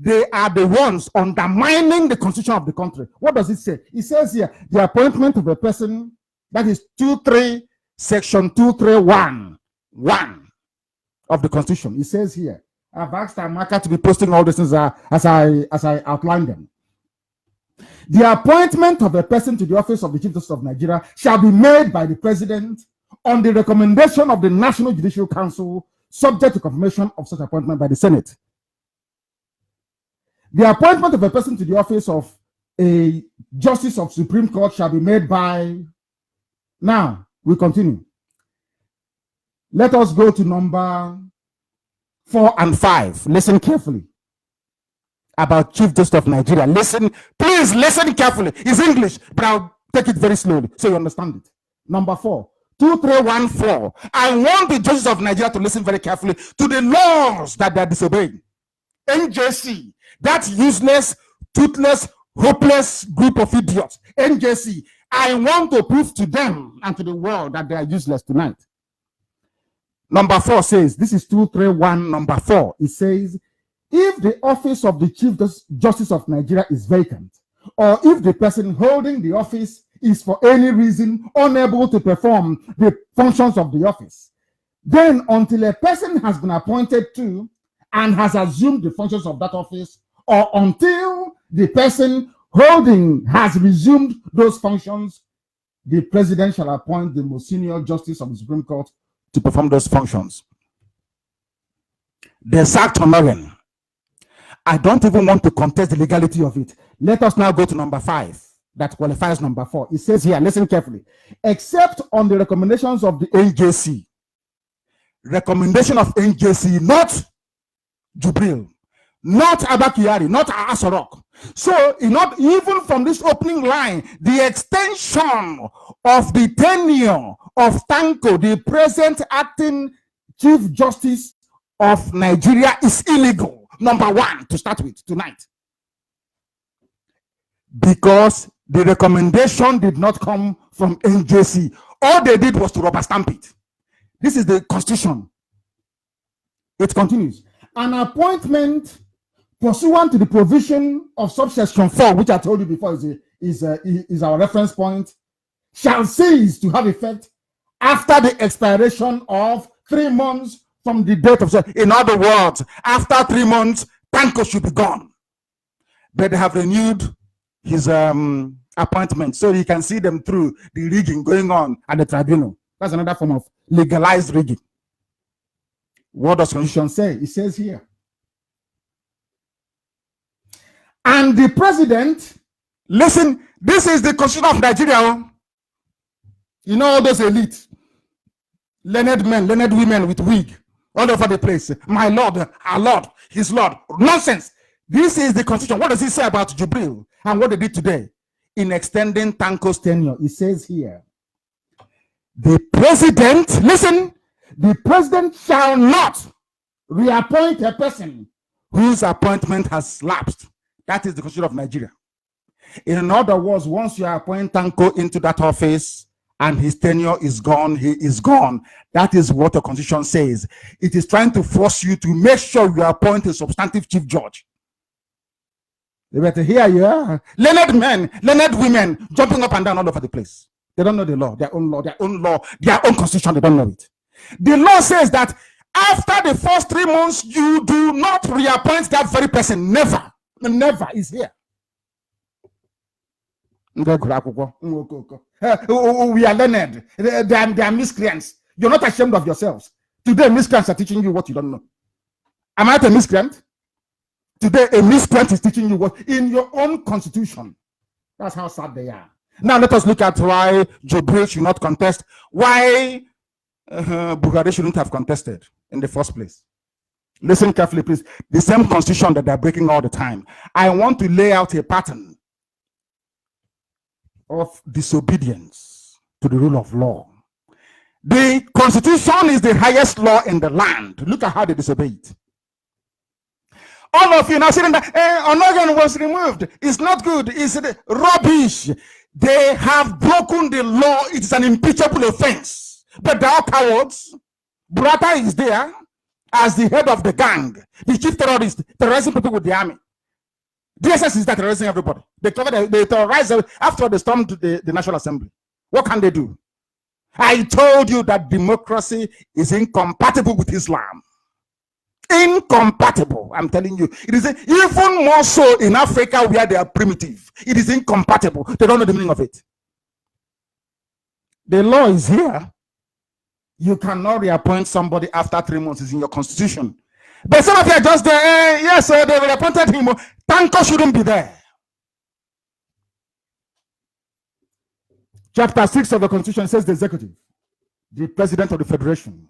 They are the ones undermining the constitution of the country. What does it say? It says here, the appointment of a person, that is 23, section 2311 of the constitution. It says here, I've asked Amaka to be posting all these things as I outlined them. The appointment of a person to the office of the Chief Justice of Nigeria shall be made by the President on the recommendation of the National Judicial Council, subject to confirmation of such appointment by the Senate. The appointment of a person to the office of a Justice of Supreme Court shall be made by... Now, we continue. Let us go to number 4 and 5. Listen carefully. About Chief Justice of Nigeria. Listen, please listen carefully. It's English, but I'll take it very slowly so you understand it. Number 4. 2314. I want the judges of Nigeria to listen very carefully to the laws that they are disobeying. NJC, that useless, toothless, hopeless group of idiots. NJC, I want to prove to them and to the world that they are useless tonight. Number 4 says, this is 231 number 4. It says, if the office of the Chief Justice of Nigeria is vacant, or if the person holding the office is for any reason unable to perform the functions of the office, then until a person has been appointed to and has assumed the functions of that office, or until the person holding has resumed those functions, the President shall appoint the most senior justice of the Supreme Court to perform those functions. They sacked Onogen. I don't even want to contest the legality of it. Let us now go to number 5. that qualifies number 4. It says here, listen carefully, except on the recommendations of the NJC. Recommendation of NJC, not Jubril, not Abakari, not Asorok. So, even from this opening line, the extension of the tenure of Tanko, the present acting Chief Justice of Nigeria, is illegal. Number 1, to start with tonight. Because the recommendation did not come from NJC. All they did was to rubber stamp it. This is the Constitution. It continues. An appointment pursuant to the provision of subsection 4, which I told you before is our reference point, shall cease to have effect after the expiration of 3 months from the date of. In other words, after 3 months, Tanko should be gone. But they have renewed his appointment, so you can see them through the rigging going on at the tribunal. That's another form of legalized rigging. What does Constitution say? It says here, and the president, listen, this is the Constitution of Nigeria. You know all those elite, learned men, learned women with wig all over the place. My Lord, our Lord, his Lord. Nonsense. This is the Constitution. What does it say about Jubril and what they did today in extending Tanko's tenure? It says here, the president, listen, the president shall not reappoint a person whose appointment has lapsed. That is the Constitution of Nigeria. In other words, once you appoint Tanko into that office and his tenure is gone, he is gone. That is what the Constitution says. It is trying to force you to make sure you appoint a substantive chief judge. But here you are, learned men, learned women jumping up and down all over the place. They don't know the law, their own law, their own law, their own constitution. They don't know it. The law says that after the first 3 months, you do not reappoint that very person. Never, never is here. We are learned. They are miscreants. You're not ashamed of yourselves. Today, miscreants are teaching you what you don't know. Am I a miscreant? Today, a miscreant is teaching you what in your own constitution. That's how sad they are. Now, let us look at why Jubril should not contest. Why Buhari shouldn't have contested in the first place. Listen carefully, please. The same constitution that they're breaking all the time. I want to lay out a pattern of disobedience to the rule of law. The constitution is the highest law in the land. Look at how they disobey it. All of you now saying that Onogan was removed. It's not good. It's rubbish. They have broken the law. It's an impeachable offense. But they are cowards. Burata is there as the head of the gang, the chief terrorist, terrorizing people with the army. DSS is there terrorizing everybody. They terrorize after they stormed the National Assembly. What can they do? I told you that democracy is incompatible with Islam. Incompatible. I'm telling you. It is even more so in Africa where they are primitive. It is incompatible. They don't know the meaning of it. The law is here. You cannot reappoint somebody after 3 months. It's in your constitution. But some of you are just there. Yes, they reappointed him. Tanko shouldn't be there. Chapter 6 of the Constitution says the executive, the president of the federation.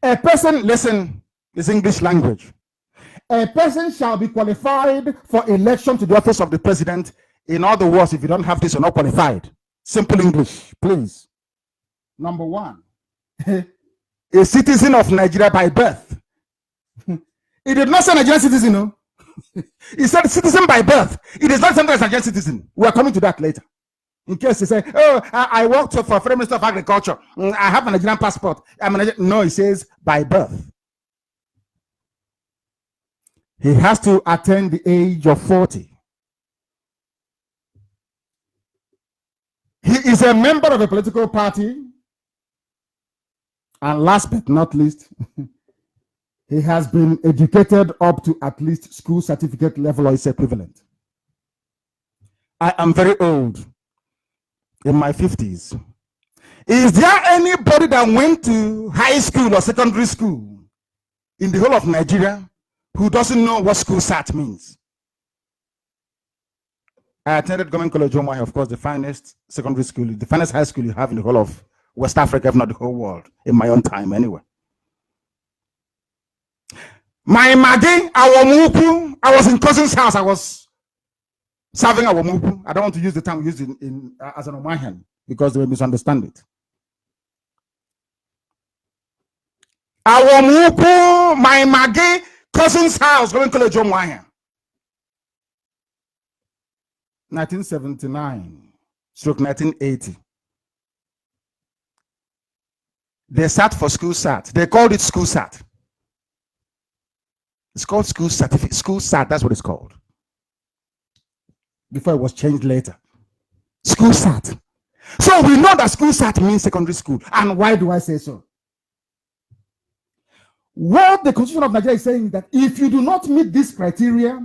A person, listen, this English language. A person shall be qualified for election to the office of the president. In other words, if you don't have this, you're not qualified. Simple English, please. Number 1, a citizen of Nigeria by birth. He did not say Nigerian citizen, no. He said citizen by birth. It is not something as Nigerian citizen. We are coming to that later. In case he say, oh, I worked for Foreign Minister of Agriculture. I have a Nigerian passport. No, he says by birth. He has to attain the age of 40. He is a member of a political party. And last but not least, he has been educated up to at least school certificate level or its equivalent. I am very old, in my 50s. Is there anybody that went to high school or secondary school in the whole of Nigeria who doesn't know what school cert means? I attended Government College Umuahia, of course, the finest secondary school, the finest high school you have in the whole of West Africa, if not the whole world, in my own time anyway. My Magi, our Mupu, I was in cousin's house. I was serving our Mupu. I don't want to use the term used as an Omahian because they will misunderstand it. Our Mupu, my Magi, cousin's house, Government College Umuahia. 1979/1980. They sat for school sat. They called it school sat. It's called school certificate. School sat, that's what it's called. Before it was changed later. School sat. So we know that school sat means secondary school. And why do I say so? What the Constitution of Nigeria is saying is that if you do not meet this criteria,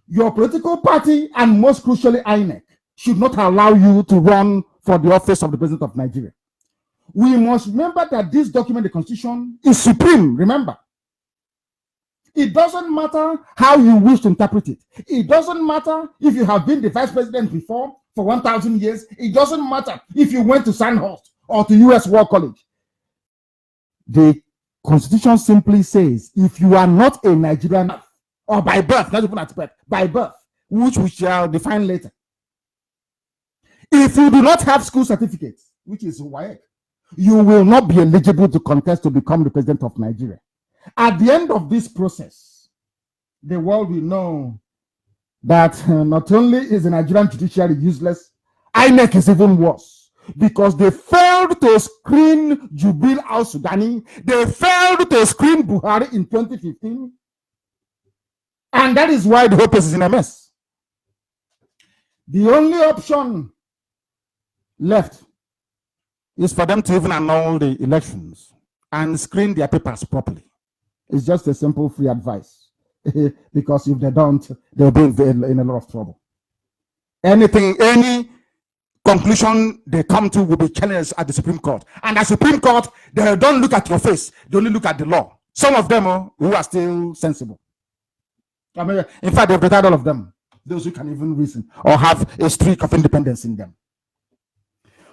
your political party, and most crucially INEC, should not allow you to run for the office of the President of Nigeria. We must remember that this document, the Constitution, is supreme, remember. It doesn't matter how you wish to interpret it. It doesn't matter if you have been the vice president before for 1,000 years. It doesn't matter if you went to Sandhurst or to US War College. The Constitution simply says, if you are not a Nigerian, or by birth, not even at birth, by birth, which we shall define later. If you do not have school certificates, which is WAEC, you will not be eligible to contest to become the president of Nigeria. At the end of this process, the world will know that not only is the Nigerian judiciary useless, INEC is even worse because they failed to screen Jubil al-Sudani, they failed to screen Buhari in 2015, and that is why the whole place is in a mess. The only option left is for them to even annul the elections and screen their papers properly. It's just a simple free advice because if they don't, they'll be in a lot of trouble. Any conclusion they come to will be challenged at the Supreme Court. And at the Supreme Court, they don't look at your face, they only look at the law. Some of them who are still sensible. I mean, in fact, they've retired all of them, those who can even reason or have a streak of independence in them.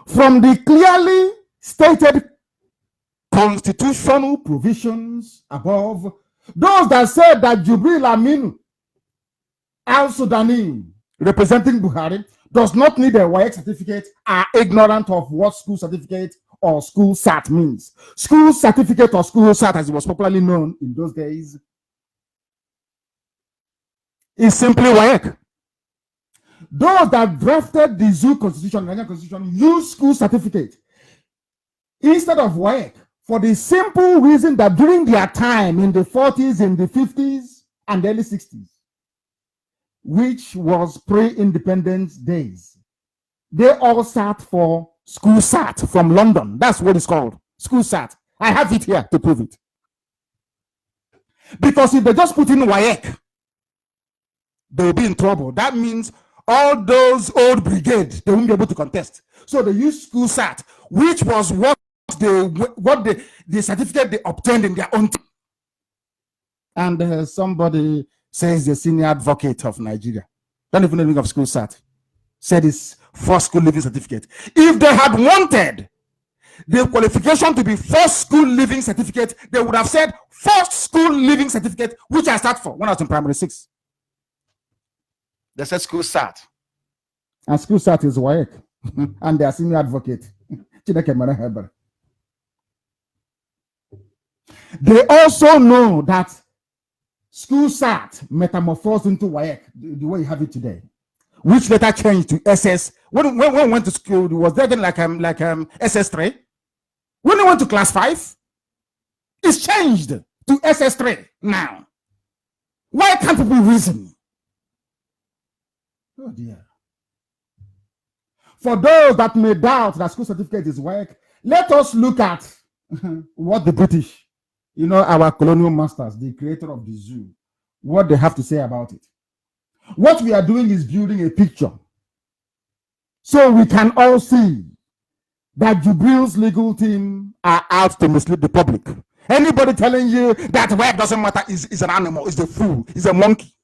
From the clearly stated constitutional provisions above, those that said that Jubril Aminu al-Sudani, representing Buhari, does not need a WAEC certificate are ignorant of what school certificate or school sat means. School certificate or school sat, as it was popularly known in those days, is simply WAEC. Those that drafted the Zoo Constitution, the Nigerian Constitution, use school certificate instead of WAEC for the simple reason that during their time in the 40s, in the 50s, and early 60s, which was pre-independence days, they all sat for school sat from London. That's what it's called, school sat. I have it here to prove it. Because if they just put in WAEC, they'll be in trouble. That means all those old brigades, they won't be able to contest. So they use school sat, which was what the certificate they obtained in their own time. And somebody says the senior advocate of Nigeria, don't even think of school sat, said it's first school living certificate. If they had wanted the qualification to be first school living certificate, they would have said first school living certificate, which I sat for when I was in primary 6. They said school sat. And school sat is WAEC. And their senior advocate. They also know that school sat metamorphosed into WAEC, the way you have it today, which later changed to SS. When we went to school, it was there then like SS3. When we went to class 5, it's changed to SS3 now. Why can't people reason? Oh dear. For those that may doubt that school certificate is WAEC, let us look at what the British, our colonial masters, the creator of the zoo, what they have to say about it. What we are doing is building a picture so we can all see that Jubril's legal team are out to mislead the public. Anybody telling you that WAEC doesn't matter is an animal, is a fool, is a monkey.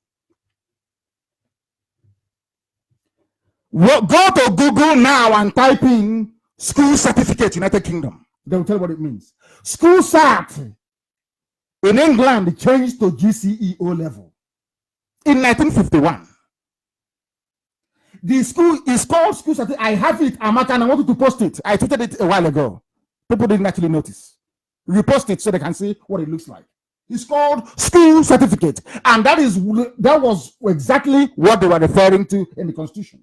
Go to Google now and type in school certificate, United Kingdom. They will tell you what it means. School cert in England changed to GCE O level in 1951. The school is called school certificate. I have it, Amaka, and I wanted to post it. I tweeted it a while ago. People didn't actually notice. Repost it so they can see what it looks like. It's called school certificate, and that was exactly what they were referring to in the Constitution.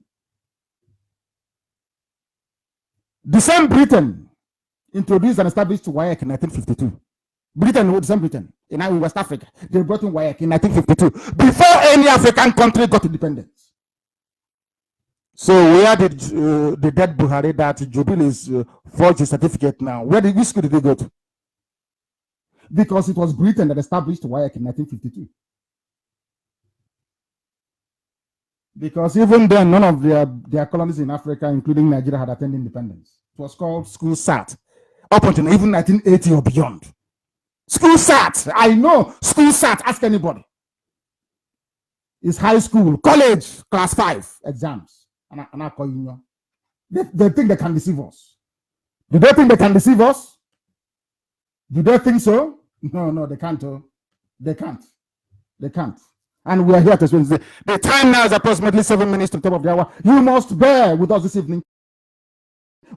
The same Britain introduced and established WAEC in 1952. The same Britain, in West Africa, they brought in WAEC in 1952 before any African country got independence. So where did the dead Buhari that Jubilee is forged his certificate now? Which school did they go to? Because it was Britain that established WAEC in 1952. Because even then, none of their colonies in Africa, including Nigeria, had attained independence. It was called school cert up until even 1980 or beyond. School cert, I know school cert. Ask anybody. It's high school, college, class 5 exams. And I call you. They think they can deceive us. Do they think they can deceive us? Do they think so? No, they can't. They can't. They can't. And we are here to explain. The time now is approximately 7 minutes to the top of the hour. You must bear with us this evening.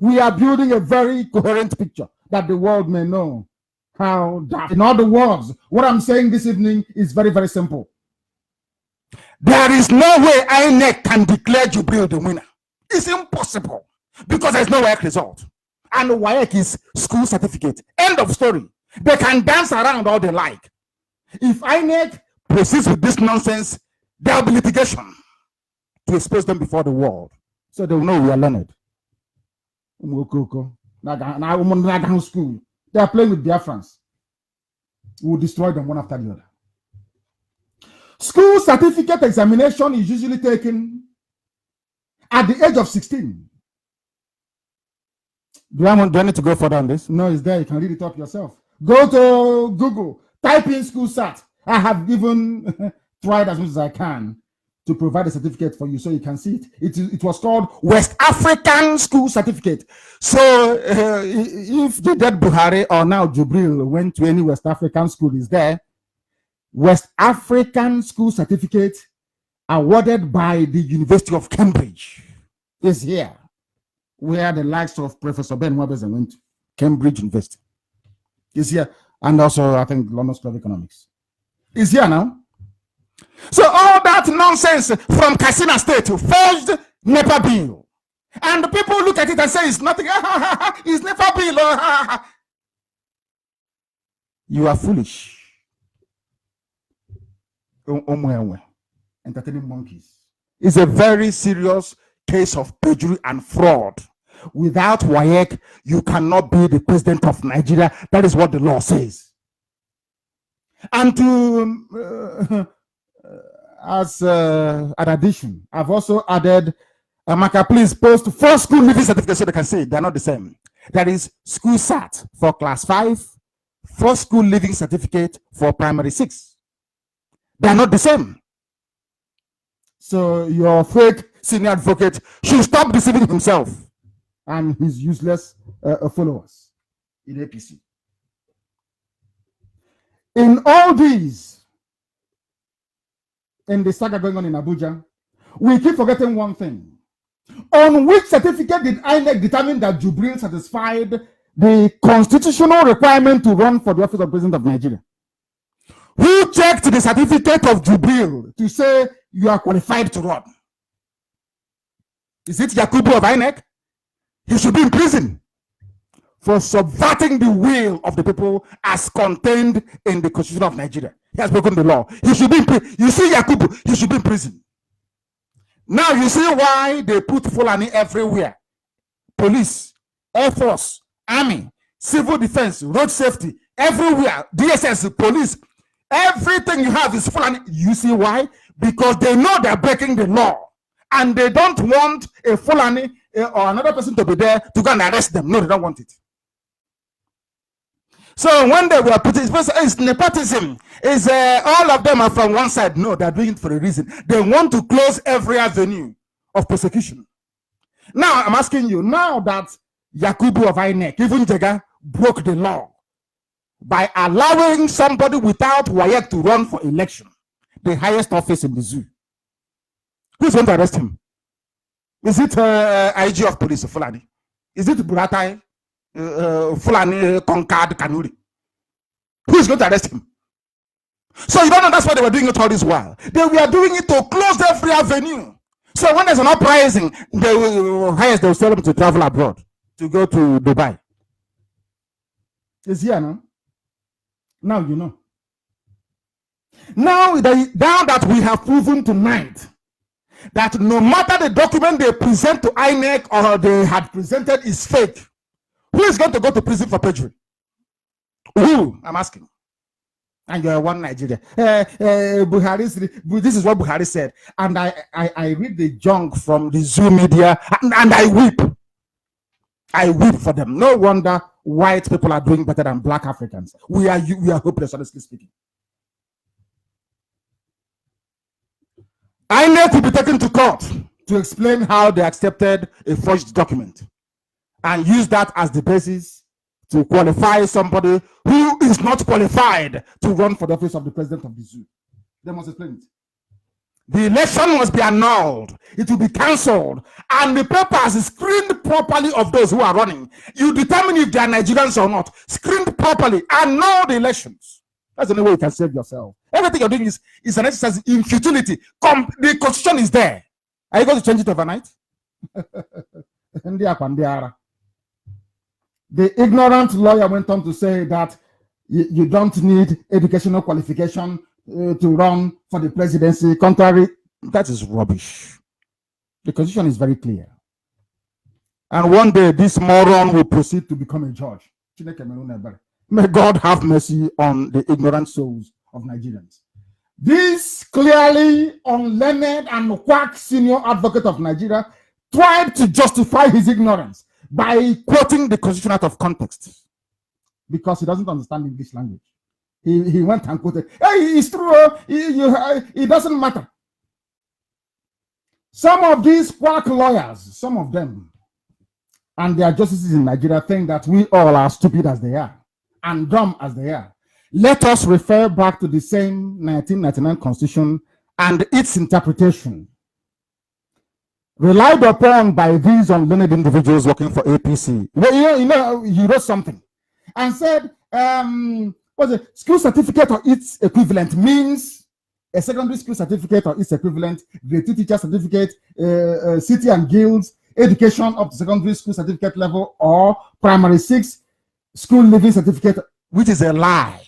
We are building a very coherent picture that the world may know how that. In other words, what I'm saying this evening is very, very simple. There is no way INEC can declare Jubril the winner. It's impossible because there's no WAEC result. And the WAEC is school certificate. End of story. They can dance around all they like. If INEC proceeds with this nonsense, there will be litigation to expose them before the world. So they will know we are learned. School. They are playing with Biafrans. We will destroy them one after the other. School certificate examination is usually taken at the age of 16. Do I need to go further on this? No, it's there. You can read it up yourself. Go to Google, type in school cert. I have even tried as much as I can to provide a certificate for you so you can see it. It was called West African School Certificate. So if the dead Buhari or now Jubril went to any West African school, is there. West African School Certificate awarded by the University of Cambridge is here, where the likes of Professor Ben Webers went to Cambridge University. Is here, and also I think London School of Economics is here now. So all that nonsense from Katsina State forged NEPA bill, and the people look at it and say it's nothing. It's NEPA bill. You are foolish. Entertaining monkeys. It's a very serious case of perjury and fraud. Without WAEC, you cannot be the president of Nigeria. That is what the law says. And to as an addition, I've also added, Amaka, please post 4 school living certificates so they can see it. They're not the same. That is school cert for class 5, 4 school living certificate for primary 6. They're not the same. So your fake senior advocate should stop deceiving himself and his useless followers in APC. In all these, in the saga going on in Abuja, we keep forgetting one thing. On which certificate did INEC determine that Jubril satisfied the constitutional requirement to run for the office of President of Nigeria? Who checked the certificate of Jubril to say you are qualified to run? Is it Yakubu of INEC? He should be in prison for subverting the will of the people as contained in the Constitution of Nigeria. He has broken the law. He should be in prison. You see Yakubu, he should be in prison. Now you see why they put Fulani everywhere. Police, Air Force, Army, Civil Defense, Road Safety, everywhere. DSS, police, everything you have is Fulani. You see why? Because they know they're breaking the law. And they don't want a Fulani or another person to be there to go and arrest them. No, they don't want it. So when they were putting, it's nepotism. Is all of them are from one side? No, they're doing it for a reason. They want to close every avenue of persecution Now I'm asking you, now that Yakubu of INEC, even Jega, broke the law by allowing somebody without WAEC to run for election, the highest office in the zoo, who's going to arrest him? Is it IG of police, Fulani? Is it Buratai, Fulani, Conquered Kanuri? Who is going to arrest him? So you don't know that's why they were doing it all this while. They were doing it to close every avenue. So when there's an uprising, they'll tell them to travel abroad, to go to Dubai. It's here now. Now you know. Now that we have proven tonight that no matter the document they present to INEC or they had presented is fake, who is going to go to prison for perjury? Who? I'm asking. And you're one Nigeria. This is what Buhari said. And I read the junk from the Zoo media and I weep. I weep for them. No wonder white people are doing better than black Africans. We are hopeless, honestly speaking. INEC will be taken to court to explain how they accepted a forged document and use that as the basis to qualify somebody who is not qualified to run for the office of the president of the zoo. They must explain it. The election must be annulled. It will be cancelled. And the papers screened properly of those who are running. You determine if they are Nigerians or not. Screened properly. Annul the elections. That's the only way you can save yourself. Everything you're doing is an exercise in futility. The constitution is there. Are you going to change it overnight? The ignorant lawyer went on to say that you don't need educational qualification to run for the presidency. Contrary, that is rubbish. The constitution is very clear. And one day, this moron will proceed to become a judge. May God have mercy on the ignorant souls of Nigerians. This clearly unlearned and quack senior advocate of Nigeria tried to justify his ignorance by quoting the constitution out of context because he doesn't understand English language. He went and quoted, hey, it's true, it doesn't matter. Some of these quack lawyers, some of them, and their justices in Nigeria think that we all are stupid as they are and dumb as they are. Let us refer back to the same 1999 Constitution and its interpretation, relied upon by these unlearned individuals working for APC. Well, he wrote something and said, what's it? School certificate or its equivalent means a secondary school certificate or its equivalent, grade 2 teacher certificate, city and guilds, education up to secondary school certificate level, or primary 6 school living certificate, which is a lie.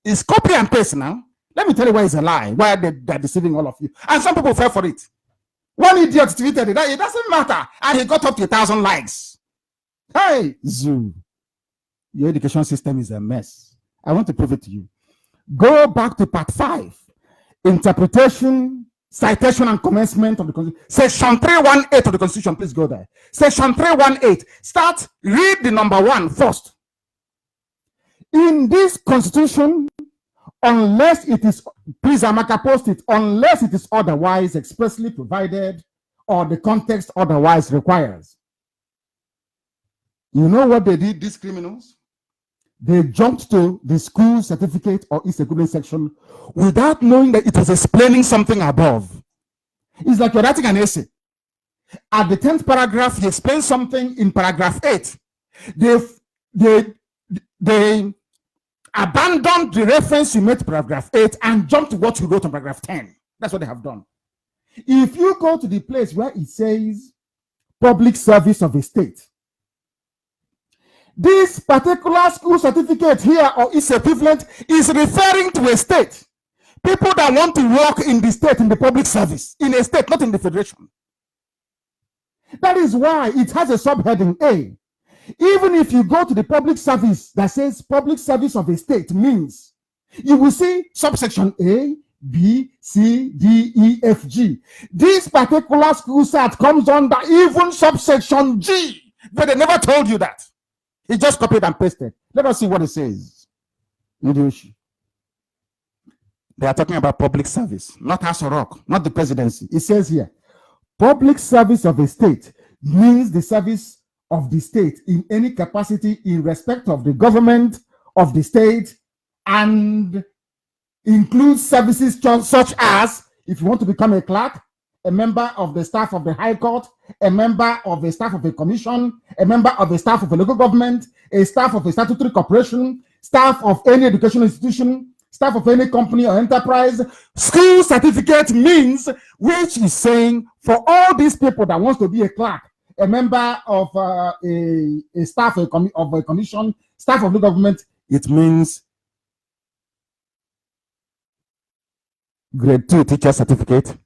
It's copy and paste now. Let me tell you why it's a lie, why they're deceiving all of you. And some people fell for it. One idiot tweeted it, it doesn't matter. And he got up to 1,000 likes. Hey, Zoo, your education system is a mess. I want to prove it to you. Go back to part 5, interpretation, citation, and commencement of the Constitution. Section 318 of the Constitution, please go there. Section 318. Start, read the number 1 first. In this Constitution, unless it is, please Amaka post it, unless it is otherwise expressly provided or the context otherwise requires. You know what they did, these criminals? They jumped to the school certificate or its equivalent section without knowing that it was explaining something above. It's like you're writing an essay. At the 10th paragraph, he explains something in paragraph 8. They abandoned the reference you made to paragraph 8 and jumped to what you wrote on paragraph 10. That's what they have done. If you go to the place where it says public service of a state, this particular school certificate here or its equivalent is referring to a state. People that want to work in the state, in the public service, in a state, not in the federation. That is why it has a subheading A. Even if you go to the public service that says public service of a state means, you will see subsection A, B, C, D, E, F, G. This particular school cert comes under even subsection G, but they never told you that. He just copied and pasted. Let us see what it says. They are talking about public service, not House of Rock, not the presidency. It says here, public service of a state means the service of the state in any capacity in respect of the government of the state, and includes services such as, if you want to become a clerk, a member of the staff of the High Court, a member of the staff of a commission, a member of the staff of a local government, a staff of a statutory corporation, staff of any educational institution, staff of any company or enterprise. School certificate means, which is saying for all these people that wants to be a clerk, a member of a staff of a commission, staff of the government, it means grade 2 teacher certificate,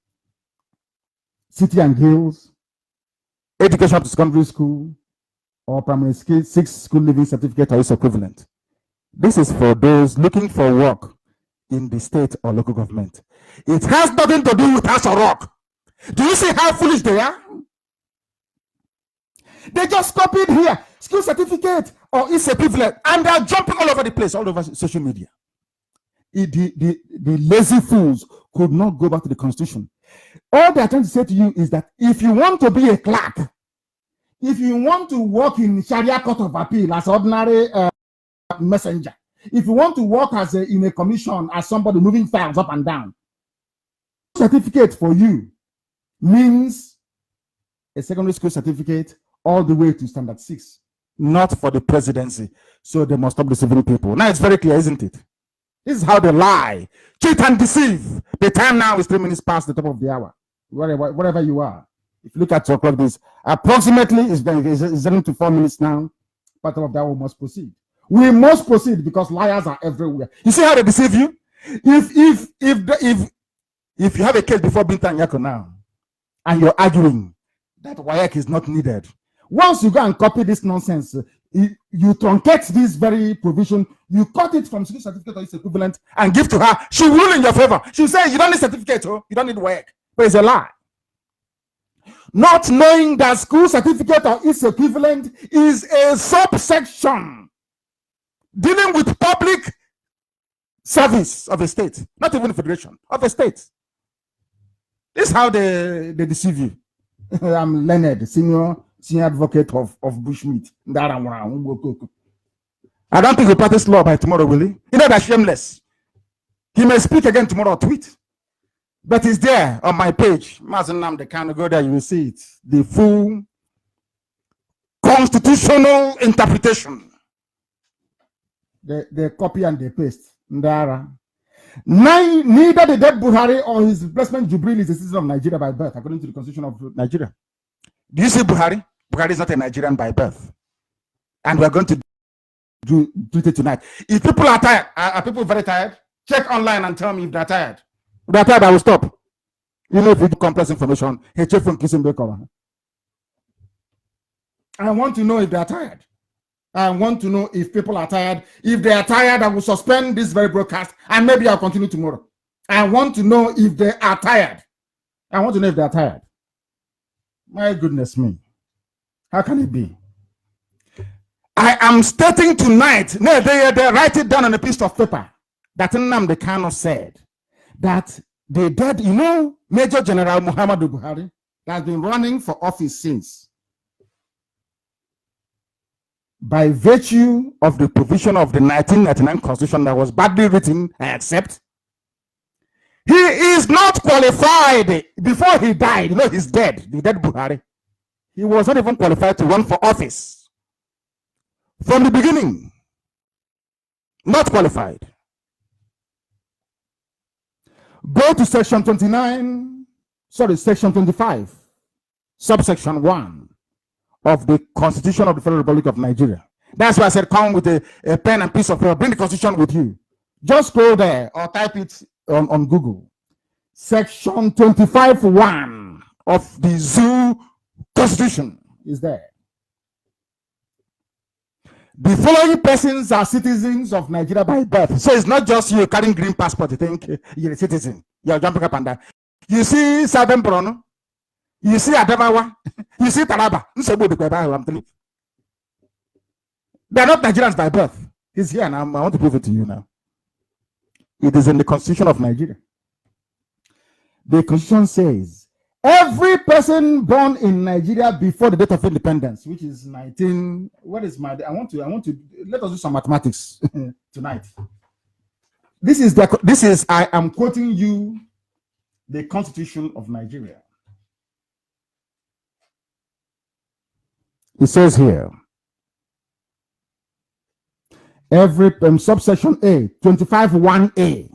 city and guilds, education up to secondary school, or primary school, 6 school living certificate or its equivalent. This is for those looking for work in the state or local government. It has nothing to do with House or Rock. Do you see how foolish they are? They just copied here, school certificate or its equivalent, and they're jumping all over the place, all over social media. The lazy fools could not go back to the Constitution. All they're trying to say to you is that if you want to be a clerk, if you want to work in Sharia Court of Appeal as ordinary messenger, if you want to work as in a commission as somebody moving files up and down, certificate for you means a secondary school certificate all the way to standard 6, not for the presidency. So they must stop deceiving people. Now it's very clear, isn't it? This is how they lie, cheat, and deceive. The time now is 3 minutes past the top of the hour. Wherever you are, if you look at 2 o'clock, this approximately is 7 to 4 minutes now. Part of that we must proceed. We must proceed because liars are everywhere. You see how they deceive you? If you have a case before Binta and Yako now, and you're arguing that WAEC is not needed, once you go and copy this nonsense, you truncate this very provision, you cut it from school certificate or its equivalent and give to her. She will rule in your favor. She'll say, you don't need certificate, oh, you don't need WAEC. But it's a lie. Not knowing that school certificate or its equivalent is a subsection dealing with public service of a state, not even a federation, of a state. This is how they deceive you. I'm Leonard, senior advocate of Bushmeat. I don't think he'll practice law by tomorrow, will he? You know that's shameless. He may speak again tomorrow or tweet. But it's there on my page. MAZI Nnamdi, can go there, you will see it. The full constitutional interpretation. They copy and they paste. Ndara. Neither the dead Buhari or his replacement Jubril is a citizen of Nigeria by birth, according to the Constitution of Nigeria. Do you see Buhari? Buhari is not a Nigerian by birth. And we're going to do it tonight. If people are tired, are people very tired? Check online and tell me if they're tired. If they're tired, I will stop. You know, if you do complex information, hey, check from kissing baker. I want to know if they're tired. I want to know if people are tired. If they are tired, I will suspend this very broadcast and maybe I'll continue tomorrow. I want to know if they are tired. I want to know if they are tired. My goodness me. How can it be? I am stating tonight, no, they write it down on a piece of paper, that Nnamdi Kanu'S said that they did, you know, Major General Muhammadu Buhari has been running for office since. By virtue of the provision of the 1999 Constitution that was badly written, I accept, he is not qualified. Before he died, you know, he's dead, the dead Buhari. He was not even qualified to run for office. From the beginning, not qualified. Go to section 25, subsection 1 of the Constitution of the Federal Republic of Nigeria. That's why I said come with a pen and piece of paper. Bring the Constitution with you. Just go there or type it on Google. Section 25(1) of the Zoo Constitution is there. The following persons are citizens of Nigeria by birth. So it's not just you carrying green passport, you think you're a citizen. You're jumping up and down. You see Southern Bruno, you see Adamawa, you see Taraba. They're not Nigerians by birth. He's here now. I want to prove it to you now. It is in the Constitution of Nigeria. The Constitution says Every person born in Nigeria before the date of independence, which is 19. What is my? I want to. Let us do some mathematics tonight. This is. I am quoting you the Constitution of Nigeria. It says here, every subsection A, 25(1)(a),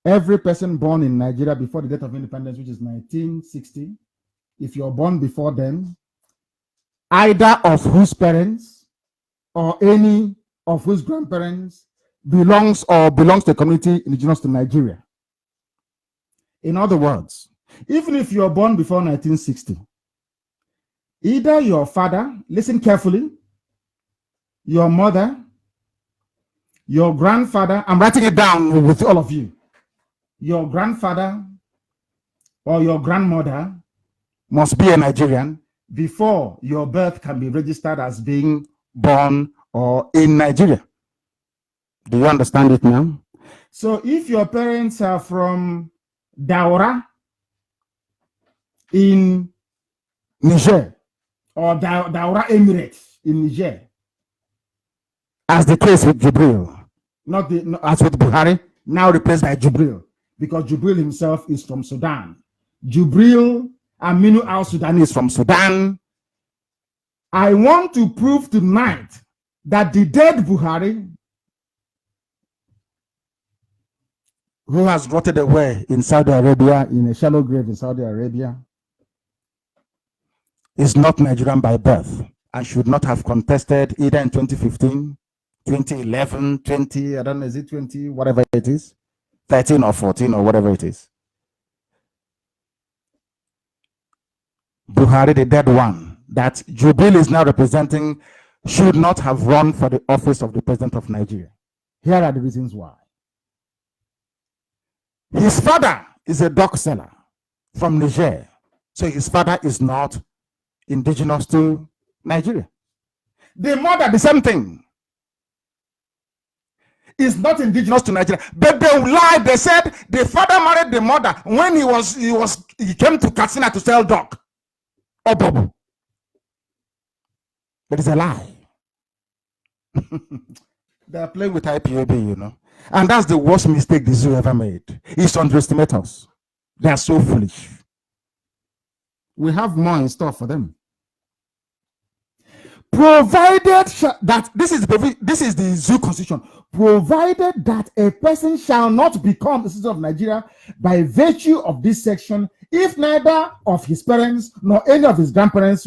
every person born in Nigeria before the date of independence, which is 1960, if you're born before then, either of whose parents or any of whose grandparents belongs to a community indigenous to Nigeria. In other words, even if you're born before 1960, either your father, listen carefully, your mother, your grandfather, I'm writing it down with all of you, your grandfather or your grandmother must be a Nigerian before your birth can be registered as being born or in Nigeria. Do you understand it now? So if your parents are from Daura in Niger or Daura Emirates in Niger, as the case with Jubril, not as with Buhari, now replaced by Jubril, because Jubril himself is from Sudan. Jubril Aminu al-Sudani is from Sudan. I want to prove tonight that the dead Buhari, who has rotted away in Saudi Arabia, in a shallow grave in Saudi Arabia, is not Nigerian by birth and should not have contested either in 2015, 2011, 20, I don't know, is it 20, whatever it is, 13 or 14 or whatever it is. Buhari, the dead one, that Jubril is now representing, should not have run for the office of the president of Nigeria. Here are the reasons why. His father is a dog seller from Niger, so his father is not indigenous to Nigeria. The mother, the same thing, is not indigenous to Nigeria, but they lied. They said the father married the mother when he came to Katsina to sell dog. Ipob. But it's a lie. They are playing with IPOB, you know. And that's the worst mistake the zoo ever made, is to underestimate us. They are so foolish. We have more in store for them. Provided that this is the zoo constitution, provided that a person shall not become a citizen of Nigeria by virtue of this section if neither of his parents nor any of his grandparents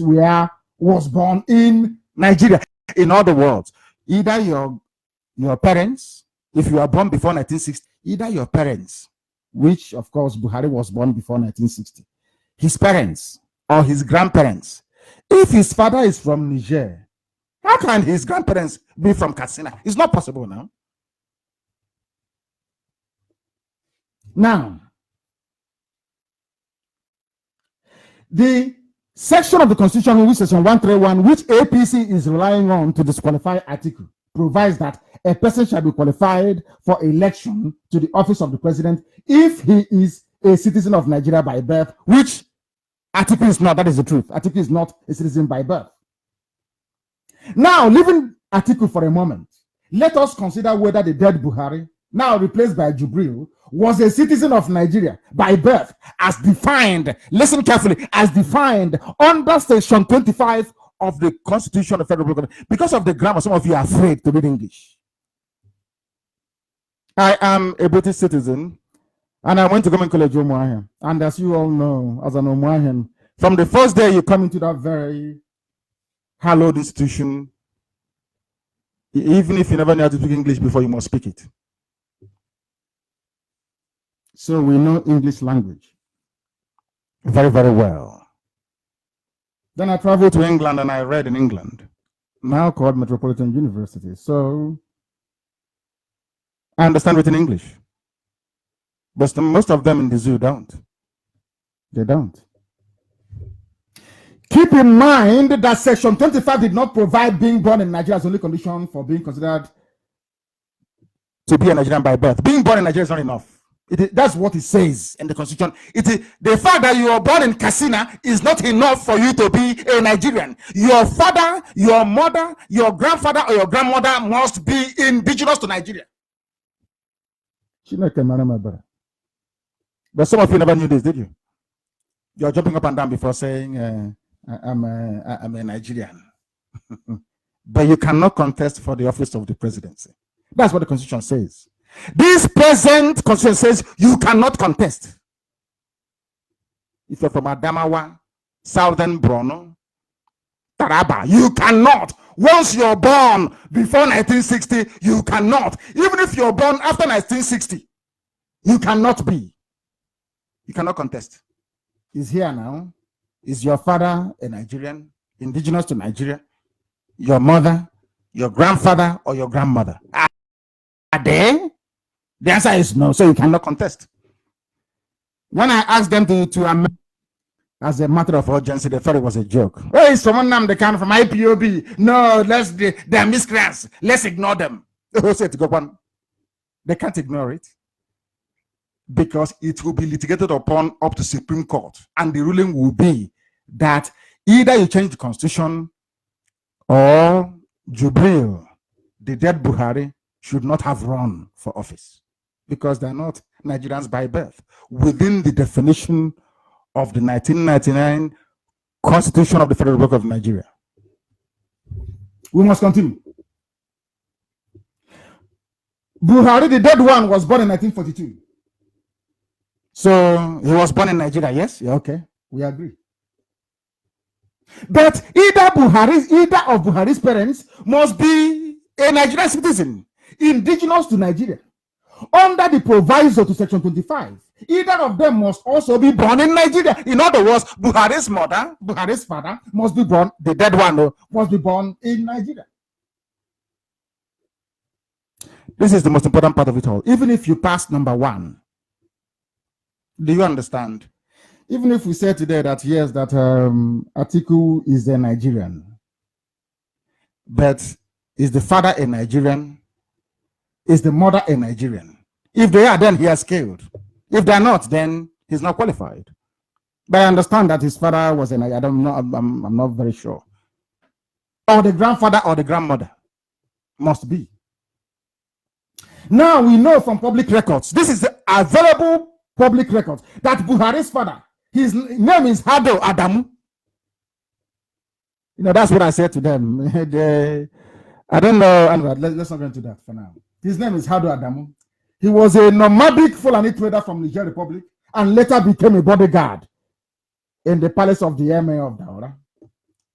was born in Nigeria. In other words, either your parents, if you are born before 1960, either your parents, which of course Buhari was born before 1960, his parents or his grandparents. If his father is from Niger, how can his grandparents be from Katsina? It's not possible now. Now, the section of the Constitution, which section 131, which APC is relying on to disqualify article, provides that a person shall be qualified for election to the office of the president if he is a citizen of Nigeria by birth, which Atiku is not. That is the truth. Atiku is not a citizen by birth. Now, leaving Atiku for a moment, let us consider whether the dead Buhari, now replaced by Jubril, was a citizen of Nigeria by birth, as defined, listen carefully, as defined under section 25 of the Constitution of Federal Republic. Because of the grammar, some of you are afraid to read English. I am a British citizen, and I went to Government College Umuahia. And as you all know, as an Umuahian, from the first day you come into that very hallowed institution, even if you never knew how to speak English before, you must speak it. So we know English language very, very well. Then I traveled to England and I read in England, now called Metropolitan University. So I understand written English. But most of them in the zoo don't. They don't. Keep in mind that section 25 did not provide being born in Nigeria as only condition for being considered to be a Nigerian by birth. Being born in Nigeria is not enough. That's what it says in the constitution. The fact that you are born in Katsina is not enough for you to be a Nigerian. Your father, your mother, your grandfather, or your grandmother must be indigenous to Nigeria. But some of you never knew this, did you? You're jumping up and down before saying, I'm a Nigerian. But you cannot contest for the office of the presidency. That's what the constitution says. This present constitution says you cannot contest. If you're from Adamawa, Southern Borno, Taraba, you cannot. Once you're born before 1960, you cannot. Even if you're born after 1960, you cannot be. You cannot contest. He's here now. Is your father a Nigerian, indigenous to Nigeria? Your mother, your grandfather, or your grandmother? Are they? The answer is no, so you cannot contest. When I asked them to amend, as a matter of urgency, they thought it was a joke. Hey, someone Nnamdi Kanu from IPOB. No, they're miscreants. Let's ignore them. They can't ignore it because it will be litigated upon up to Supreme Court, and the ruling will be that either you change the constitution or Jubril, the dead Buhari, should not have run for office because they're not Nigerians by birth within the definition of the 1999 Constitution of the Federal Republic of Nigeria. We must continue. Buhari, the dead one, was born in 1942. So he was born in Nigeria, yes? Yeah, okay, we agree. But either of Buhari's parents must be a Nigerian citizen, indigenous to Nigeria. Under the proviso to Section 25, either of them must also be born in Nigeria. In other words, Buhari's mother, Buhari's father must be born, the dead one must be born in Nigeria. This is the most important part of it all. Even if you pass number one, do you understand? Even if we say today that yes, that Atiku is a Nigerian, but is the father a Nigerian? Is the mother a Nigerian? If they are, then he has killed. If they're not, then he's not qualified. But I understand that his father was a Nigerian. I don't know. I'm not very sure. Or the grandfather or the grandmother must be. Now we know from public records. This is the available public records that Buhari's father, his name is Hado Adamu. You know, that's what I said to them. I don't know. Anyway, let's not go into that for now. His name is Hado Adamu. He was a nomadic Fulani trader from Niger Republic and later became a bodyguard in the palace of the Emir of Daura,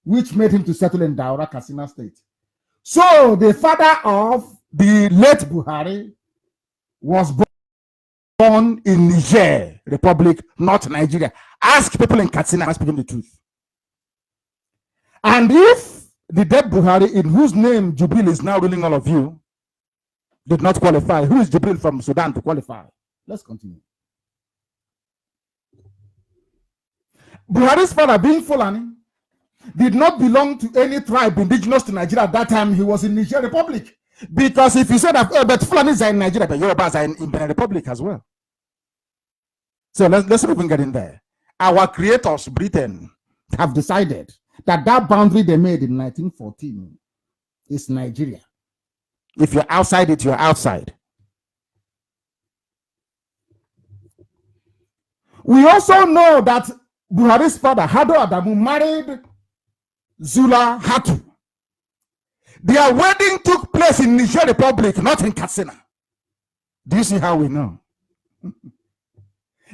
which made him to settle in Daura, Katsina State. So the father of the late Buhari was born in Niger Republic, not Nigeria. Ask people in Katsina, ask people the truth. And if the dead Buhari, in whose name Jubril is now ruling all of you, did not qualify, who is Jubril from Sudan to qualify? Let's continue. Buhari's father, being Fulani, did not belong to any tribe indigenous to Nigeria at that time. He was in Niger Republic. Because if you say that, but Fulanis are in Nigeria, but Yorubas are in Benin Republic as well. So let's not even get in there. Our creators, Britain, have decided that boundary they made in 1914 is Nigeria. If you're outside it, you're outside. We also know that Buhari's father, Hado Adamu, married Zula Hatu. Their wedding took place in Niger Republic, not in Katsina. Do you see how we know?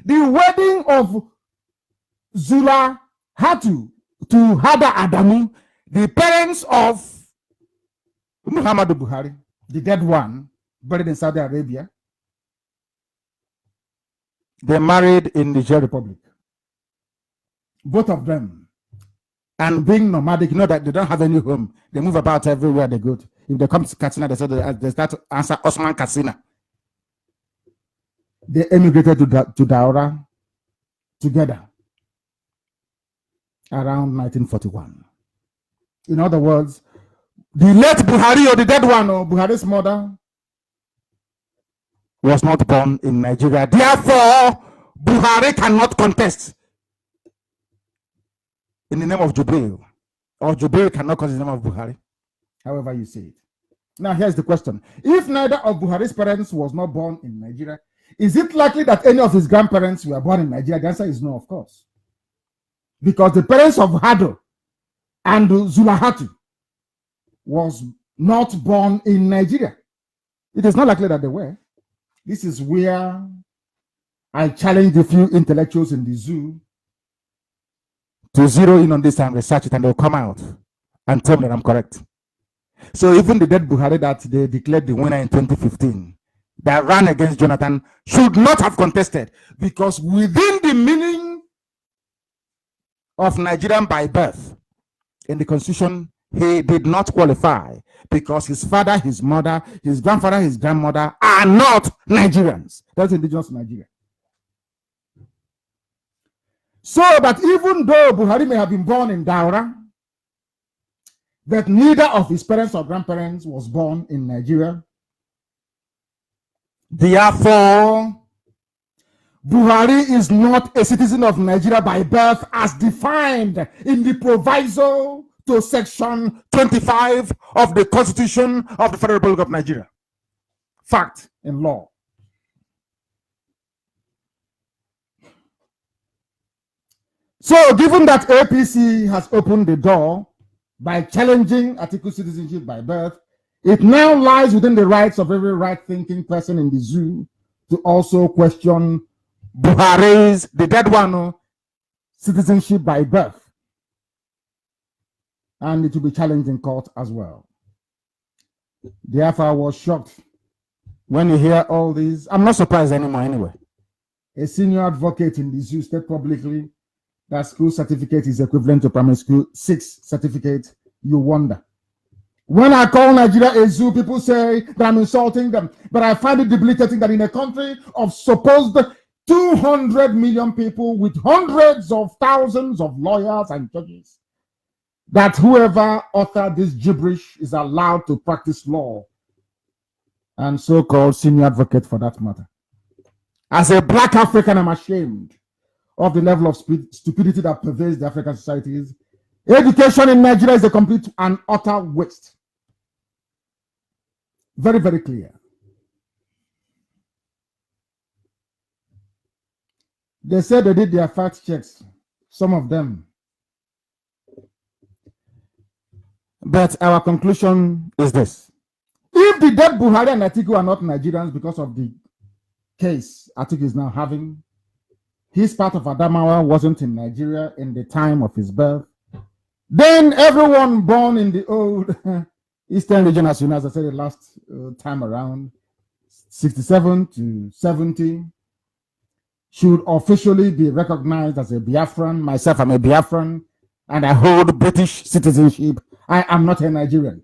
The wedding of Zula Hatu to Hada Adamu, the parents of Muhammadu Buhari, the dead one, buried in Saudi Arabia, they married in Niger Republic. Both of them. And being nomadic, you know that they don't have any home. They move about everywhere they go to. If they come to Katsina, they start to answer Osman Katsina. They emigrated to Daura together around 1941. In other words, the late Buhari or the dead one or Buhari's mother was not born in Nigeria. Therefore, Buhari cannot contest in the name of Jubril, or Jubril cannot contest in the name of Buhari, however you say it. Now, here's the question. If neither of Buhari's parents was not born in Nigeria, is it likely that any of his grandparents were born in Nigeria? The answer is no, of course. Because the parents of Hado and Zulahatu was not born in Nigeria. It is not likely that they were. This is where I challenge a few intellectuals in the zoo to zero in on this and research it, and they'll come out and tell me that I'm correct. So even the dead Buhari that they declared the winner in 2015, that ran against Jonathan, should not have contested, because within the meaning of Nigerian by birth in the constitution, he did not qualify, because his father, his mother, his grandfather, his grandmother are not Nigerians. That's indigenous to Nigeria. So that even though Buhari may have been born in Daura, that neither of his parents or grandparents was born in Nigeria. Therefore, Buhari is not a citizen of Nigeria by birth as defined in the proviso to section 25 of the Constitution of the Federal Republic of Nigeria. Fact in law. So, given that APC has opened the door by challenging article citizenship by birth, it now lies within the rights of every right-thinking person in the zoo to also question Buhari's, the dead one, citizenship by birth. And it will be challenged in court as well. Therefore, I was shocked when you hear all these. I'm not surprised anymore anyway. A senior advocate in the zoo stated publicly that school certificate is equivalent to primary school 6 certificate. You wonder. When I call Nigeria a zoo, people say that I'm insulting them. But I find it debilitating that in a country of supposed 200 million people with hundreds of thousands of lawyers and judges, that whoever authored this gibberish is allowed to practice law, and so-called senior advocate for that matter. As a black African, I'm ashamed of the level of stupidity that pervades the African societies. Education in Nigeria is a complete and utter waste. Very, very clear. They said they did their fact checks, some of them. But our conclusion is this. If the dead Buhari and Atiku are not Nigerians because of the case Atiku is now having, his part of Adamawa wasn't in Nigeria in the time of his birth, then everyone born in the old Eastern region, as you know, as I said the last time around, 67 to 70, should officially be recognized as a Biafran. Myself, I'm a Biafran, and I hold British citizenship. I am not a Nigerian.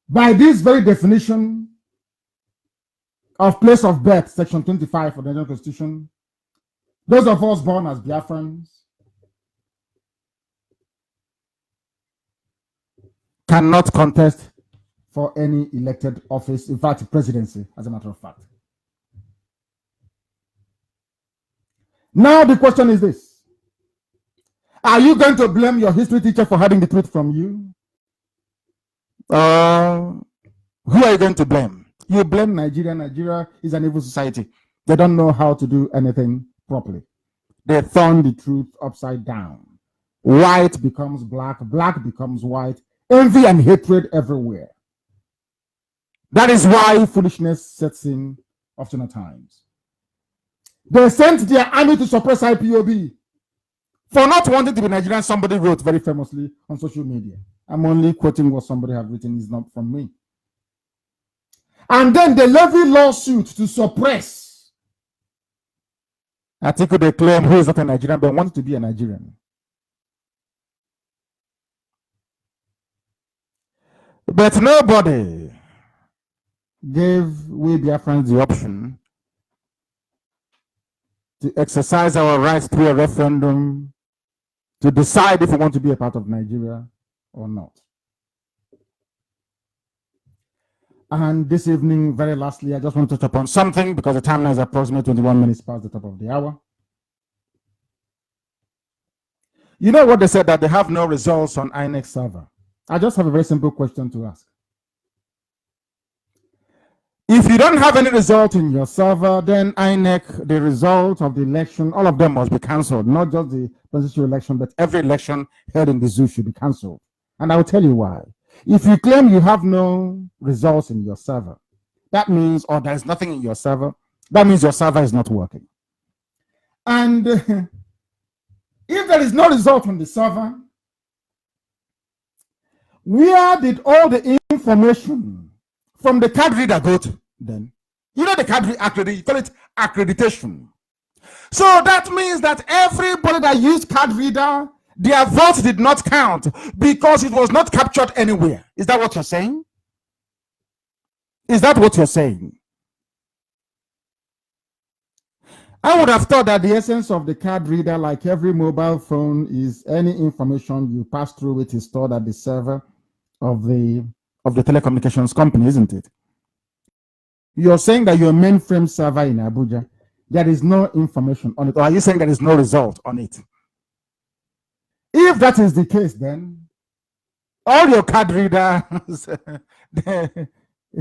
By this very definition of place of birth, section 25 of the Nigerian Constitution, those of us born as Biafrans cannot contest for any elected office, in fact, presidency, as a matter of fact. Now the question is this. Are you going to blame your history teacher for hiding the truth from you? Who are you going to blame? You blame Nigeria. Nigeria is an evil society. They don't know how to do anything properly. They turn the truth upside down. White becomes black, black becomes white, envy and hatred everywhere. That is why foolishness sets in often at times. They sent their army to suppress IPOB for not wanting to be Nigerian. Somebody wrote very famously on social media. I'm only quoting what somebody have written, is not from me. And then they levy lawsuit to suppress Atiku. They claim who is not a Nigerian but wanted to be a Nigerian. But nobody gave we Biafrans the option to exercise our rights through a referendum to decide if we want to be a part of Nigeria or not. And this evening, very lastly, I just want to touch upon something because the time now is approximately 21 minutes past the top of the hour. You know what they said, that they have no results on INEC server. I just have a very simple question to ask. If you don't have any result in your server, then INEC, the result of the election, all of them must be cancelled. Not just the presidential election, but every election held in the zoo should be cancelled. And I will tell you why. If you claim you have no results in your server, that means, or there's nothing in your server, that means your server is not working. And if there is no result on the server, where did all the information from the card reader go to then? You know the card reader, you call it accreditation. So that means that everybody that used card reader, their vote did not count because it was not captured anywhere. Is that what you're saying? Is that what you're saying? I would have thought that the essence of the card reader, like every mobile phone, is any information you pass through it is stored at the server of the telecommunications company, isn't it? You're saying that your mainframe server in Abuja, there is no information on it, or are you saying there is no result on it? If that is the case, then all your card readers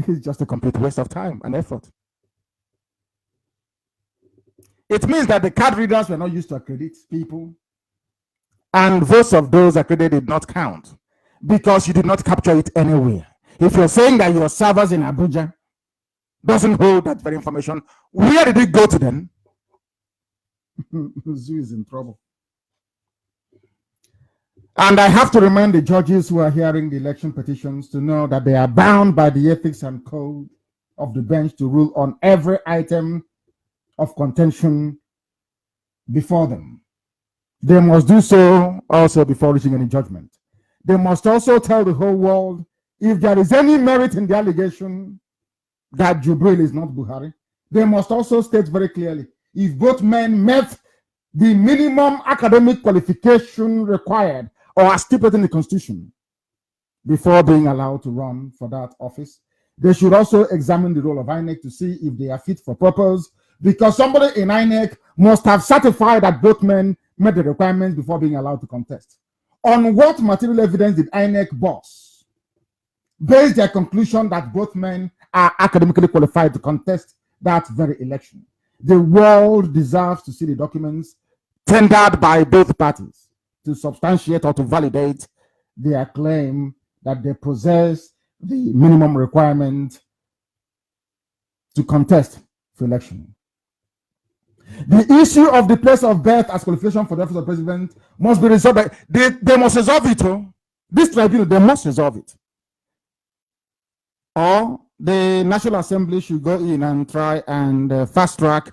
is just a complete waste of time and effort. It means that the card readers were not used to accredit people, and votes of those accredited did not count because you did not capture it anywhere. If you're saying that your servers in Abuja doesn't hold that very information, where did it go to then? Zoo is in trouble. And I have to remind the judges who are hearing the election petitions to know that they are bound by the ethics and code of the bench to rule on every item of contention before them. They must do so also before reaching any judgment. They must also tell the whole world if there is any merit in the allegation that Jubril is not Buhari. They must also state very clearly if both men met the minimum academic qualification required or as stipulated in the Constitution before being allowed to run for that office. They should also examine the role of INEC to see if they are fit for purpose, because somebody in INEC must have certified that both men met the requirements before being allowed to contest. On what material evidence did INEC boss base their conclusion that both men are academically qualified to contest that very election? The world deserves to see the documents tendered by both parties to substantiate or to validate their claim that they possess the minimum requirement to contest for election. The issue of the place of birth as qualification for the office of president must be resolved. They must resolve it. This tribunal, they must resolve it. Or the National Assembly should go in and try and fast track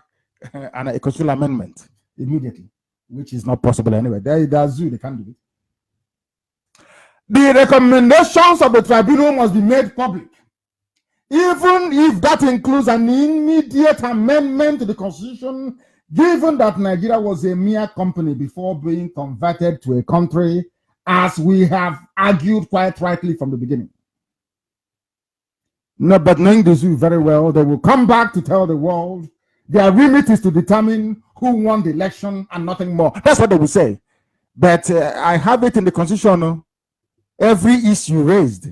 a constitutional amendment immediately, which is not possible anyway. They can't do it. The recommendations of the tribunal must be made public, even if that includes an immediate amendment to the Constitution, given that Nigeria was a mere company before being converted to a country, as we have argued quite rightly from the beginning. No, but knowing the zoo very well, they will come back to tell the world their remit is to determine who won the election and nothing more. That's what they will say. But I have it in the Constitution. Every issue raised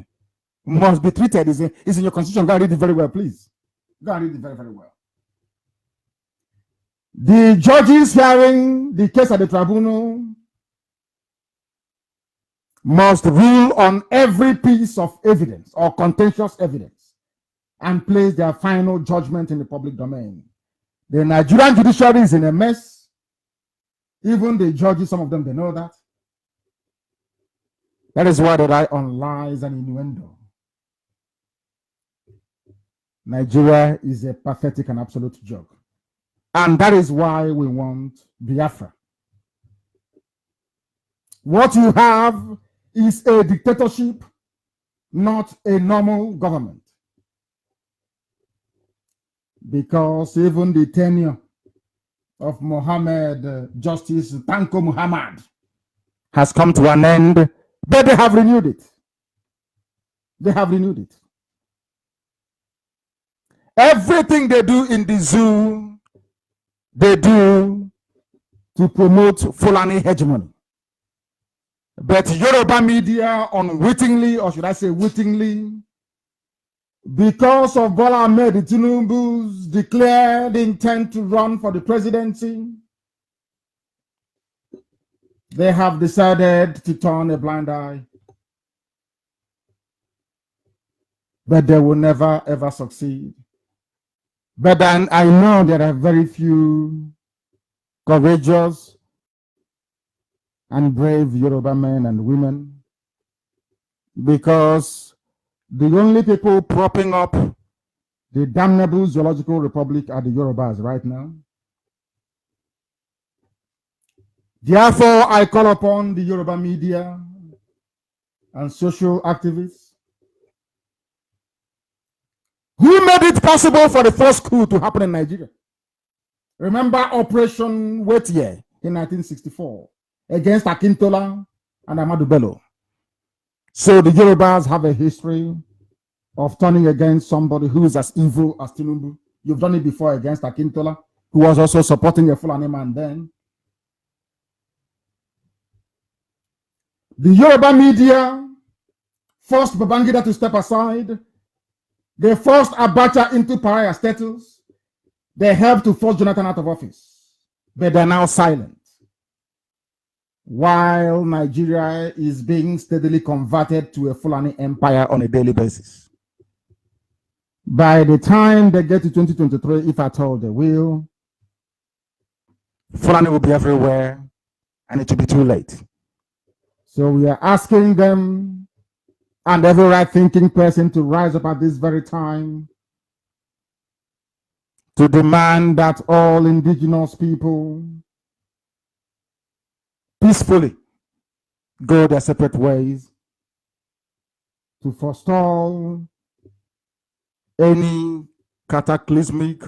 must be treated. Is in your Constitution. Go and read it very well, please. Go and read it very, very well. The judges hearing the case at the tribunal must rule on every piece of evidence or contentious evidence and place their final judgment in the public domain. The Nigerian judiciary is in a mess. Even the judges, some of them, they know that. That is why they rely on lies and innuendo. Nigeria is a pathetic and absolute joke. And that is why we want Biafra. What you have is a dictatorship, not a normal government. Because even the tenure of Mohammed, Justice Tanko Muhammad, has come to an end, but they have renewed it. They have renewed it. Everything they do in the zoo, they do to promote Fulani hegemony. But Yoruba media unwittingly, or should I say wittingly, because of Bola Ahmed Tinubu's declared intent to run for the presidency, they have decided to turn a blind eye. But they will never ever succeed. But then I know there are very few courageous and brave Yoruba men and women, because the only people propping up the damnable zoological republic are the Yorubas right now. Therefore, I call upon the Yoruba media and social activists who made it possible for the first coup to happen in Nigeria. Remember Operation Wetiye in 1964 against Akintola and Ahmadu Bello. So the Yorubas have a history of turning against somebody who is as evil as Tinubu. You've done it before against Akintola, who was also supporting a Fulani man then. The Yoruba media forced Babangida to step aside. They forced Abacha into pariah status. They helped to force Jonathan out of office. But they're now silent, while Nigeria is being steadily converted to a Fulani empire on a daily basis. By the time they get to 2023, if at all they will, Fulani will be everywhere and it will be too late. So we are asking them and every right-thinking person to rise up at this very time to demand that all indigenous people peacefully go their separate ways, to forestall any cataclysmic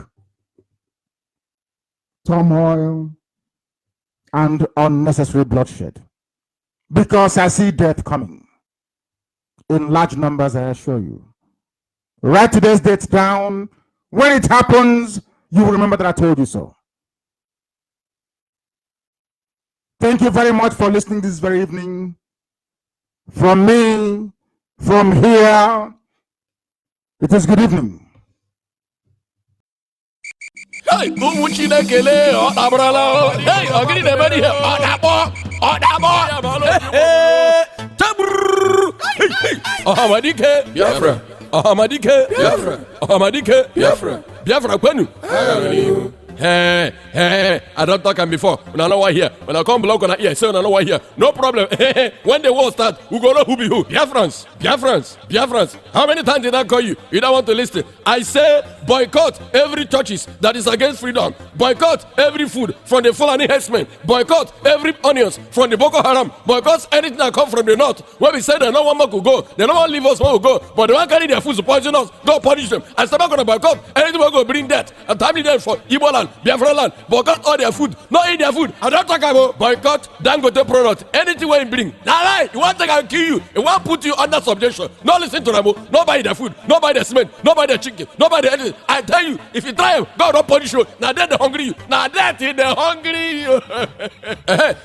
turmoil and unnecessary bloodshed. Because I see death coming in large numbers, I assure you. Write today's date down. When it happens, you will remember that I told you so. Thank you very much for listening this very evening. From me, from here, it is good evening. Hey, Chinekele, Odabrala. Hey, Ogini de Bedi, Odabo, Odabo. Hey, Tabur. Hey, Ahamadike, Biafra. Ahamadike, Biafra. Ahamadike, Biafra. Biafra, Kanu'S. Hey, I don't talk before. When I know why here. When I come below, I hear. Say, when I know why here. No problem. When the war starts, who go know who be who? Biafrans. Biafrans. Biafrans. How many times did I call you? You don't want to listen. I say, boycott every churches that is against freedom. Boycott every food from the Fulani herdsmen. Boycott every onions from the Boko Haram. Boycott anything that come from the north. When we say they no one more could go, they no one leave us one will go, but they want carry their food to poison us. Go punish them. I start going to boycott anything will go bring death. I'm timely there for Igbo land. Biafra land, boycott all their food, not eat their food. I don't talk about boycott Dangote product. Anything when you bring, nah, lie. You want to take and kill you. You want to put you under subjection. No listen to them. No buy their food. No buy their cement. No buy their chicken. No buy their anything. I tell you, if you try, God don't punish you. Now then they hungry you. Now that is they hungry you.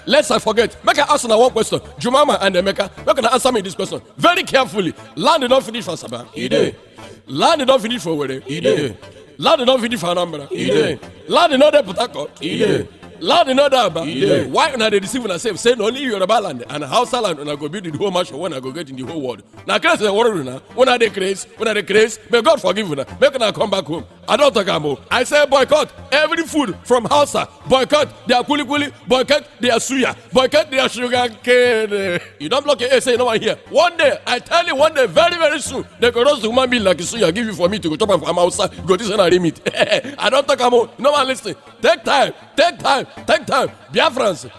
Let's I forget. Make I ask now one question. Jumama and Emeka, you're gonna answer me this question very carefully. Land did not finish for Sabah. He did. Land did not finish for Wede. He did. Land did not finish for Anambra. He did. Land did not there Port Harcourt. He did. Land did not there Aba. Why when they deceive and say only Yoruba land and Hausa land when I go build the whole match when I go get in the whole world. Now crazy the world now. When are they crazy? When are they crazy? May God forgive you now. Make them come back home. I don't talk about. I say boycott every food from Hausa. Boycott their kuli, boycott their suya, boycott their sugar cane. You don't block your ear, say no one here. One day, I tell you one day, very, very soon, they could also human being like a suya, give you for me to go chop and from Hausa, go this and I limit. I don't talk about. No one listen. Take time. Biafrans.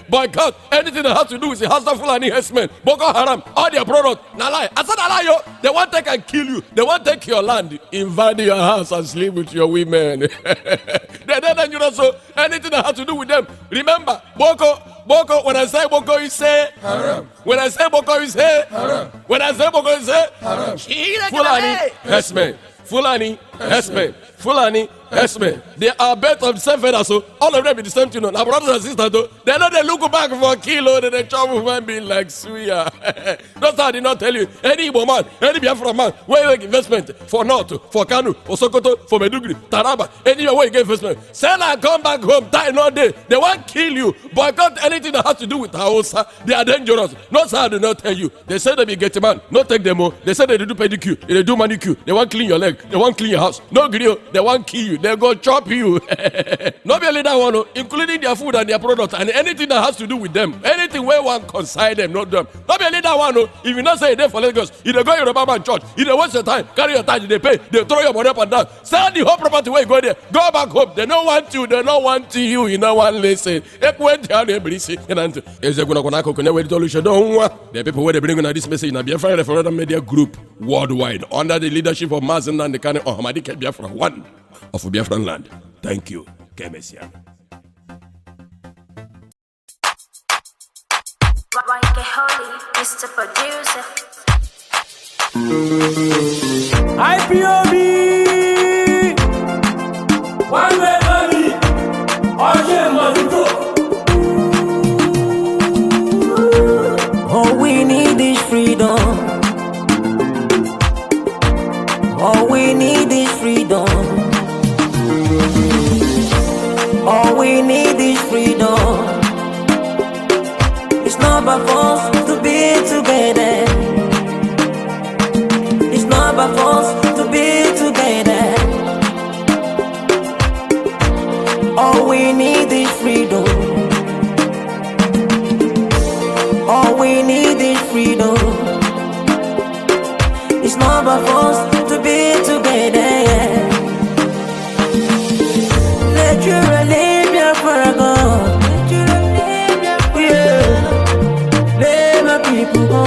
Boycott anything that has to do with the Hausa Fulani herdsmen, Boko Haram, all their products. Now lie. I said I lie, yo. They want to take and kill you. They want to take your land, invade your house and sleep with your women. They're dangerous. So anything that has to do with them. Remember, Boko, when I say Boko, you say haram. When I say Boko, you say haram. When I say Boko, you say haram. Fulani, herdsmen. Fulani, herdsmen. Fulani, herdsmen. They are bet of the same feather, so all of them be the same thing. Now, brothers and sisters, though, they know they look back for a kilo, they chop human being like suya. That's how I did not tell you. Any Igbo man, any Biafra man, where you make investment for North, for Kanu, for Sokoto, for Meduguri, Taraba, anywhere where you get investment, sell and come back home, die no day. They won't kill you, boycott anything that has to do with Hausa. They are dangerous. Not so I do not tell you. They say they be get a man, not take them all. They say they do pedicure, they do manicure, they won't clean your leg, they won't clean your house. No grill, they won't kill you, they go chop you. Not only that one, including their food and their product and anything that has to do with them. Anything where one consign them, not them. Not only that one, if you not say they for Lagos, if they go to Yoruba man church, if they waste your time, carry your time, they pay, they throw your money up and down. Sell the whole property where you go there. Go back home. They don't want you, they don't want you, you know one listen. The people where they bring on this message in a BIAFRA referendum media group worldwide under the leadership of MAZI and Nnamdi BIAFRA 1 of Biafran land. Thank you, Kemesia. Why get holy, Mr. Producer? Ipob, one way money, all we need is freedom. All we need is freedom. All we need is freedom. It's not by force to be together. It's not by force to be together. All we need is freedom. All we need is freedom. It's not by force to be together. Naturally, Biafra go. Let my people go.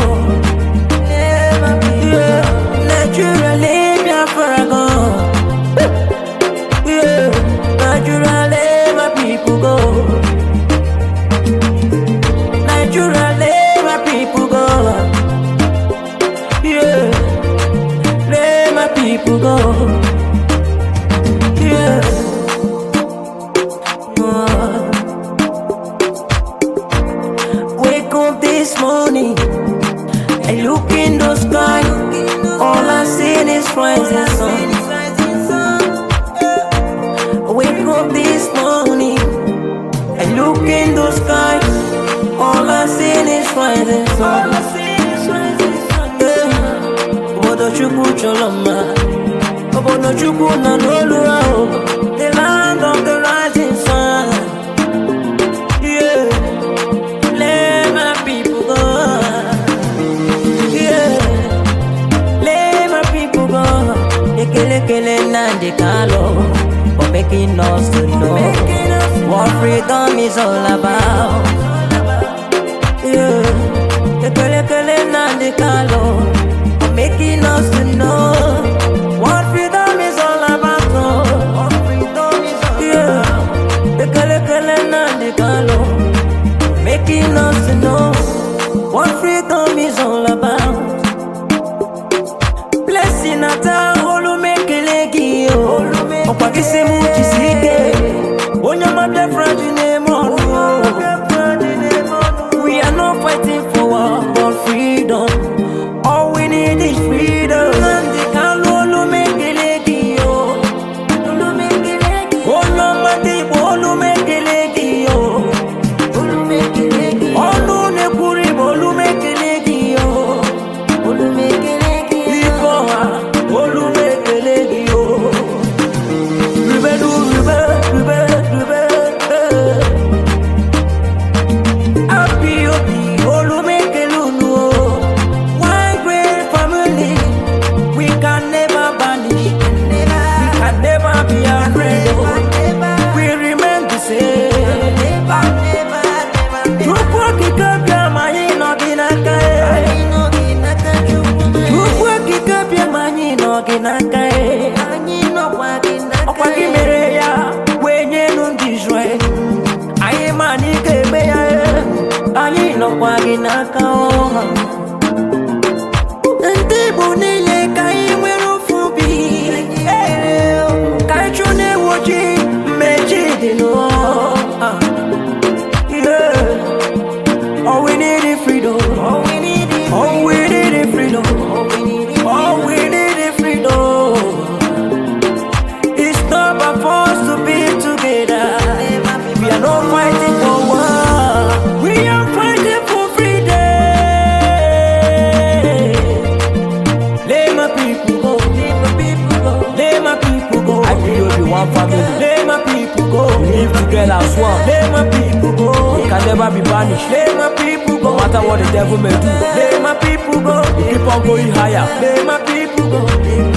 Naturally, Biafra go. Naturally, my people go. Naturally, my people go. Let my people go. Wake up this morning, I look in the sky, all I see is rising sun. Wake up this morning, I look in the sky, all I see is rising sun. Obodo Chukwu Choloma, Obodo Chukwu na n'Oluwa, the land of the rising sun. Let my people go. Let my people go. Ekele Nnamdi for making us to know what freedom is all about. Ekele Nnamdi for making us to know what freedom is all about. What freedom is all about. Ekele Nnamdi making us to know what freedom is all about. Blessing at all, make a leggy. Opakise Muchisike. Onyama Biafra Dinemo. We are not fighting for war, but freedom. All we need is freedom. one family. Let my people go. We live together as one. Let my people go. We can never be banished. Let my people go. No matter what the devil may do. Let my people go. We keep on going higher. Let my people go.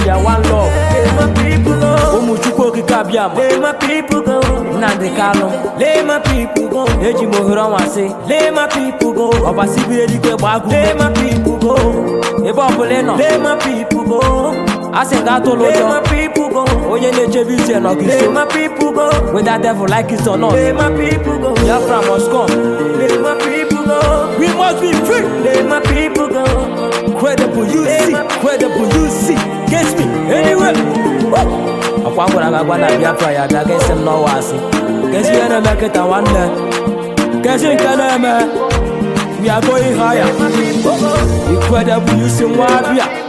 We are one love. Let my people go. Umuchuko kikabiama. Let my people go. Nnamdi Kanu. Let my people go. Eji mohoro wase. Let my people go. Obasibi edike bagu. Let my people go. Ipob leno. Let my people go. Asengato lojo. Let my people go. Oye neche vision no kiso. Let my people go. Whether devil like it or not. Let my people go. Biafra must come. Let my people go. We must be free. Let my people go. Credible you see. Credible you see. Get me anywhere. Akwa ngora gagwa na Biafra ya ga get some no wasi. Get you na make it one day. Get you kana me. We are going higher. Incredible you see Wabia.